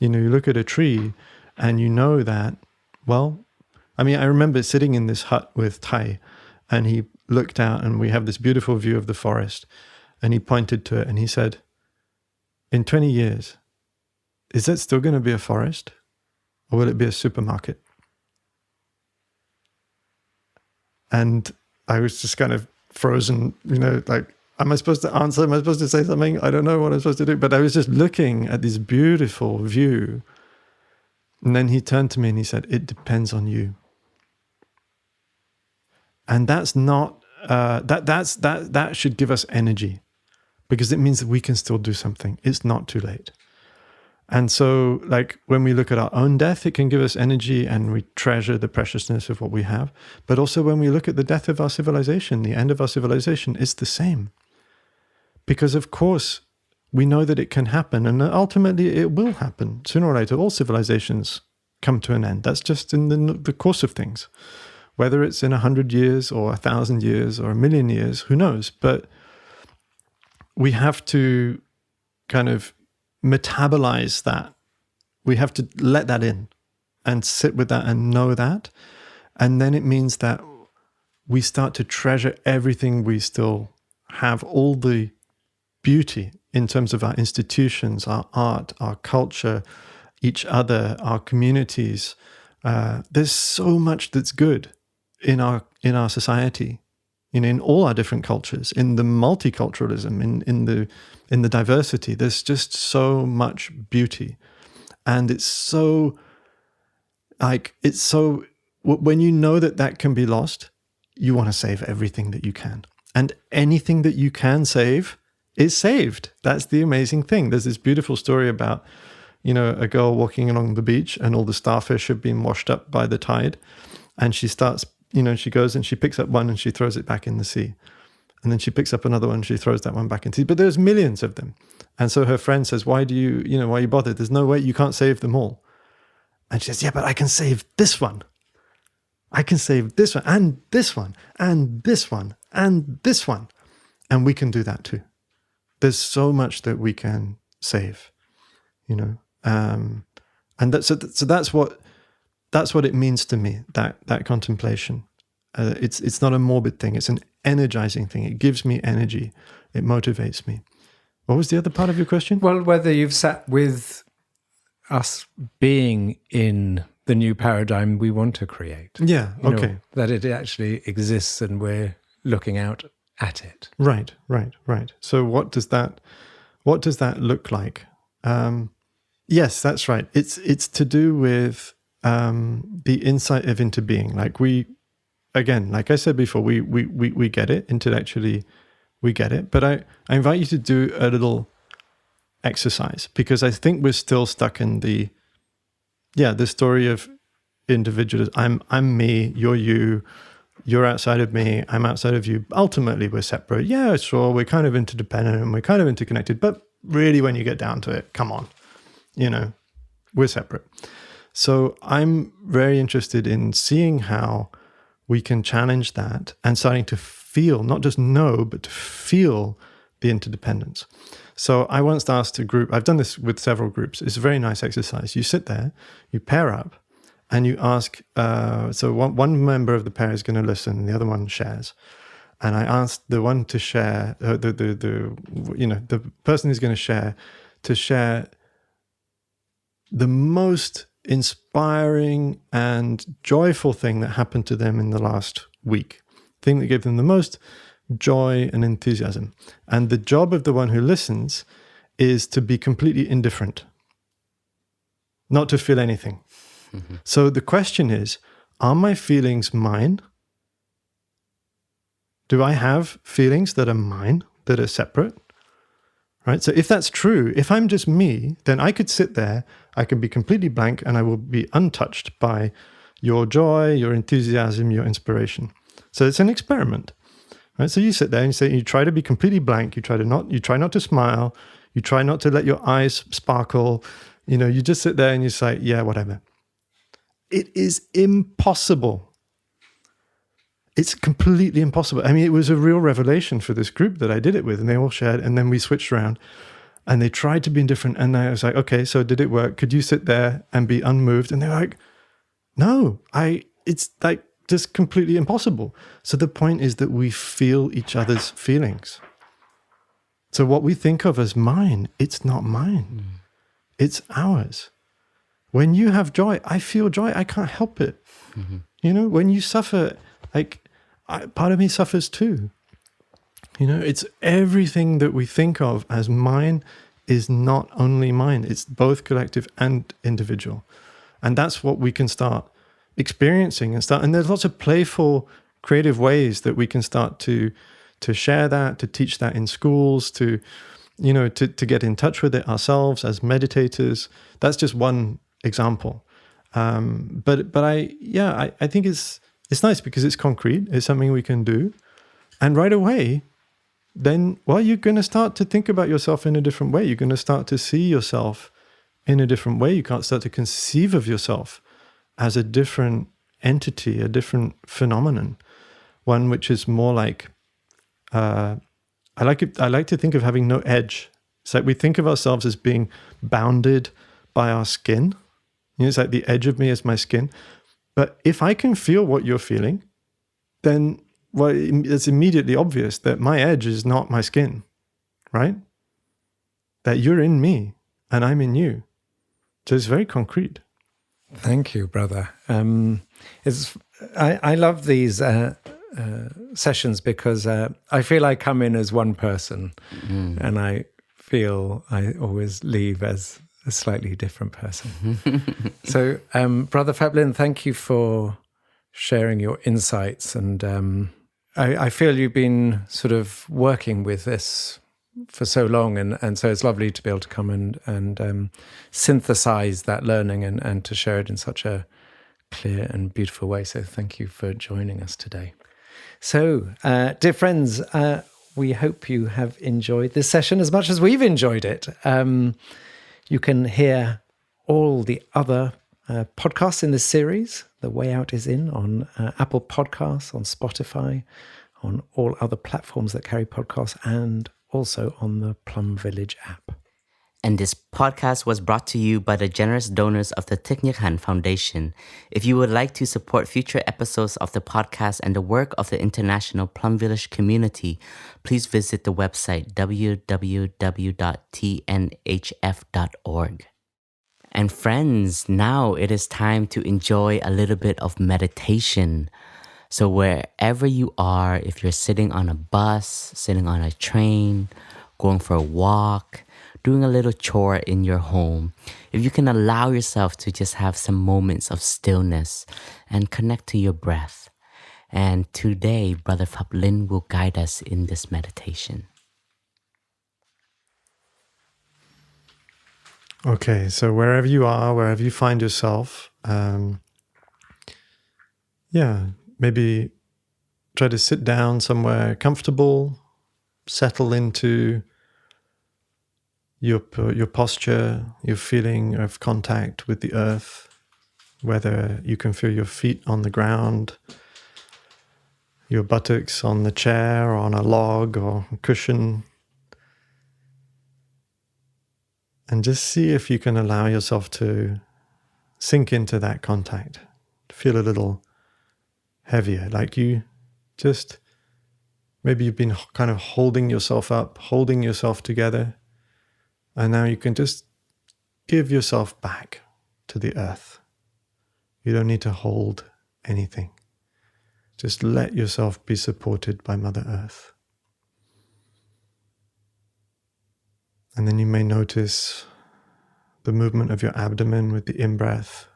You look at a tree and you know that, I remember sitting in this hut with Tai, and he looked out and we have this beautiful view of the forest, and he pointed to it and he said, in 20 years, is that still going to be a forest, or will it be a supermarket? And I was just kind of frozen, like, am I supposed to answer? Am I supposed to say something? I don't know what I'm supposed to do. But I was just looking at this beautiful view. And then he turned to me and he said, it depends on you. And that's not, that should give us energy, because it means that we can still do something. It's not too late. And so, like, when we look at our own death, it can give us energy and we treasure the preciousness of what we have. But also when we look at the death of our civilization, the end of our civilization, it's the same. Because, of course, we know that it can happen, and ultimately it will happen. Sooner or later, all civilizations come to an end. That's just in the course of things. Whether it's in 100 years or 1,000 years or 1,000,000 years, who knows? But we have to kind of metabolize that. We have to let that in and sit with that and know that. And then it means that we start to treasure everything we still have all the beauty in terms of our institutions, our art, our culture, each other, our communities. There's so much that's good in our society, in all our different cultures, in the multiculturalism, in the diversity. There's just so much beauty, and it's so when you know that can be lost, you want to save everything that you can, and anything that you can save is saved. That's the amazing thing. There's this beautiful story about, a girl walking along the beach and all the starfish have been washed up by the tide. And she starts, she goes and she picks up one and she throws it back in the sea. And then she picks up another one and she throws that one back into the sea. But there's millions of them. And so her friend says, why are you bothered? There's no way, you can't save them all. And she says, yeah, but I can save this one. I can save this one and this one and this one and this one. And we can do that too. There's so much that we can save, and so that's what it means to me, that contemplation. It's not a morbid thing; it's an energizing thing. It gives me energy. It motivates me. What was the other part of your question? Well, whether you've sat with us being in the new paradigm we want to create. Yeah. Okay. That it actually exists and we're looking out at it. Right. So what does that look like? Yes, that's right. It's to do with the insight of into being. Like like I said before, we get it intellectually, we get it. But I invite you to do a little exercise, because I think we're still stuck in the story of individualism. I'm me, you're you. You're outside of me, I'm outside of you. Ultimately, we're separate. Yeah, sure, we're kind of interdependent and we're kind of interconnected. But really, when you get down to it, come on, we're separate. So I'm very interested in seeing how we can challenge that and starting to feel, not just know, but to feel the interdependence. So I once asked a group, I've done this with several groups. It's a very nice exercise. You sit there, you pair up, and you ask, so one member of the pair is going to listen, and the other one shares. And I asked the one to share, the person who's going to share the most inspiring and joyful thing that happened to them in the last week, thing that gave them the most joy and enthusiasm. And the job of the one who listens is to be completely indifferent, not to feel anything. Mm-hmm. So the question is, are my feelings mine? Do I have feelings that are mine, that are separate? Right? So if that's true, if I'm just me, then I could sit there, I can be completely blank, and I will be untouched by your joy, your enthusiasm, your inspiration. So it's an experiment. Right? So you sit there and you try to be completely blank, you try not to smile, you try not to let your eyes sparkle, you just sit there and you say, yeah, whatever. It is impossible. It's completely impossible. I mean, it was a real revelation for this group that I did it with, and they all shared, and then we switched around and they tried to be indifferent. And I was like, okay, so did it work? Could you sit there and be unmoved? And they were like, no, it's like just completely impossible. So the point is that we feel each other's feelings. So what we think of as mine, it's not mine. It's ours. When you have joy, I feel joy. I can't help it. Mm-hmm. When you suffer, part of me suffers too. It's everything that we think of as mine is not only mine. It's both collective and individual. And that's what we can start experiencing and there's lots of playful, creative ways that we can start to share that, to teach that in schools, to get in touch with it ourselves as meditators. That's just one example. But I think it's nice because it's concrete. It's something we can do. And right away, then, you're going to start to think about yourself in a different way. You're going to start to see yourself in a different way. You can't start to conceive of yourself as a different entity, a different phenomenon, one which is more like, I like to think of having no edge. It's like we think of ourselves as being bounded by our skin. It's like the edge of me is my skin. But if I can feel what you're feeling, then well, it's immediately obvious that my edge is not my skin, right? That you're in me and I'm in you. So it's very concrete. Thank you, brother. I love these sessions because I feel I come in as one person, and I feel I always leave as a slightly different person. So, Brother Phap Linh, thank you for sharing your insights. And I feel you've been sort of working with this for so long, and so it's lovely to be able to come and synthesize that learning and to share it in such a clear and beautiful way. So thank you for joining us today. So, dear friends, we hope you have enjoyed this session as much as we've enjoyed it. You can hear all the other podcasts in this series. The Way Out is in on Apple Podcasts, on Spotify, on all other platforms that carry podcasts, and also on the Plum Village app. And this podcast was brought to you by the generous donors of the Thich Nhat Hanh Foundation. If you would like to support future episodes of the podcast and the work of the international Plum Village community, please visit the website www.tnhf.org. And friends, now it is time to enjoy a little bit of meditation. So wherever you are, if you're sitting on a bus, sitting on a train, going for a walk, doing a little chore in your home, if you can allow yourself to just have some moments of stillness and connect to your breath. And today, Brother Phap Linh will guide us in this meditation. Okay, so wherever you are, wherever you find yourself, maybe try to sit down somewhere comfortable, settle into your posture, your feeling of contact with the earth, whether you can feel your feet on the ground, your buttocks on the chair or on a log or a cushion. And just see if you can allow yourself to sink into that contact, feel a little heavier, like you just, maybe you've been kind of holding yourself up, holding yourself together, and now you can just give yourself back to the earth. You don't need to hold anything. Just let yourself be supported by Mother Earth. And then you may notice the movement of your abdomen with the in-breath.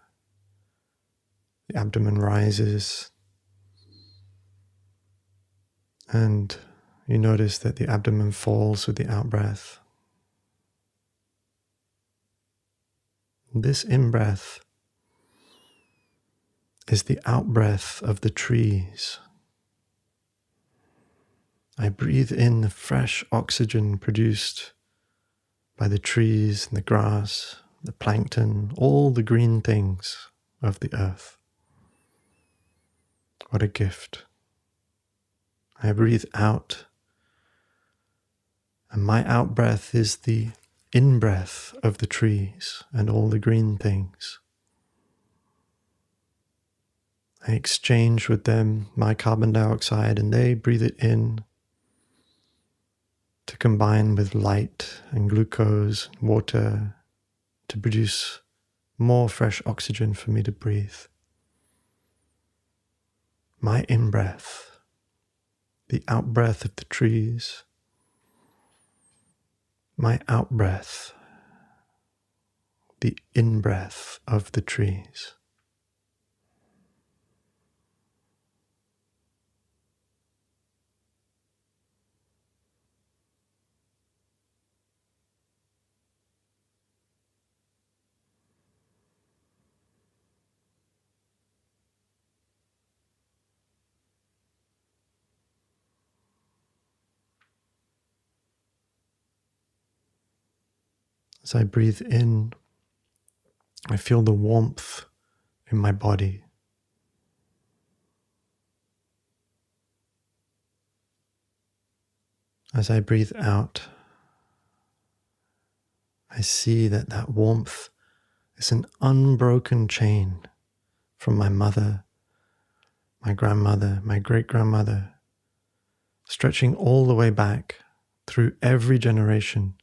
The abdomen rises. And you notice that the abdomen falls with the out-breath. This in-breath is the out-breath of the trees. I breathe in the fresh oxygen produced by the trees and the grass, the plankton, all the green things of the earth. What a gift. I breathe out, and my out-breath is the in-breath of the trees and all the green things. I exchange with them my carbon dioxide, and they breathe it in to combine with light and glucose and water to produce more fresh oxygen for me to breathe. My in-breath, the out-breath of the trees. My out-breath, the in-breath of the trees. As I breathe in, I feel the warmth in my body. As I breathe out, I see that warmth is an unbroken chain from my mother, my grandmother, my great-grandmother, stretching all the way back through every generation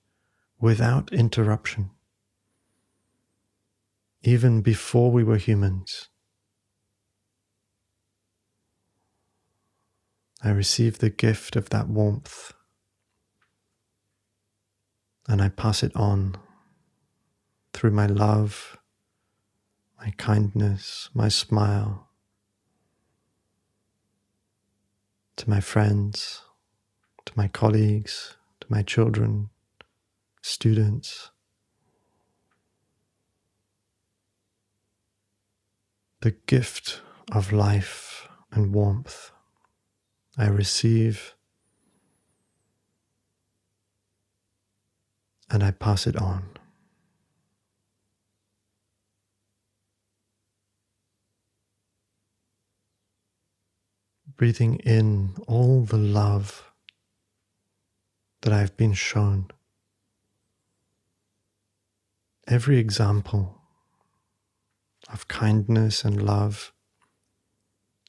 without interruption. Even before we were humans, I receive the gift of that warmth, and I pass it on through my love, my kindness, my smile, to my friends, to my colleagues, to my children, students. The gift of life and warmth I receive, and I pass it on. Breathing in all the love that I've been shown. Every example of kindness and love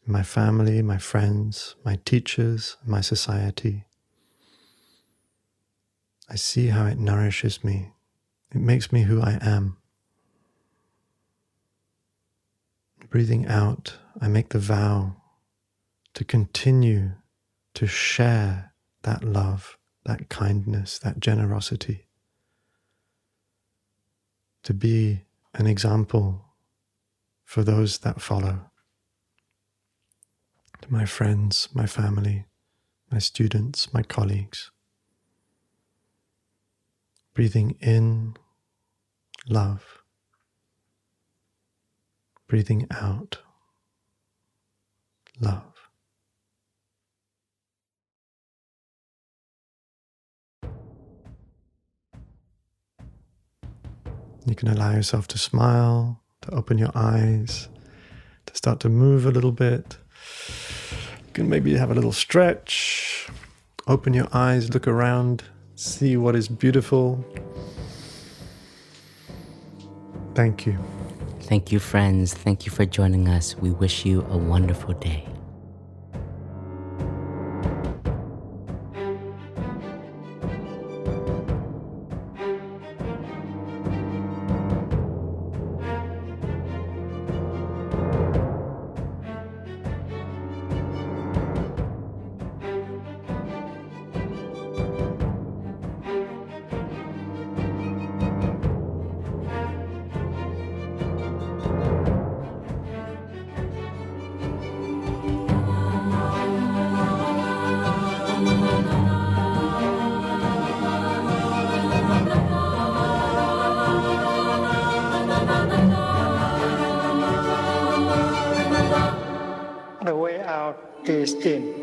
in my family, my friends, my teachers, my society. I see how it nourishes me. It makes me who I am. Breathing out, I make the vow to continue to share that love, that kindness, that generosity. To be an example for those that follow. To my friends, my family, my students, my colleagues. Breathing in love. Breathing out love. You can allow yourself to smile, to open your eyes, to start to move a little bit. You can maybe have a little stretch. Open your eyes, look around, see what is beautiful. Thank you. Thank you, friends. Thank you for joining us. We wish you a wonderful day. The way out is in.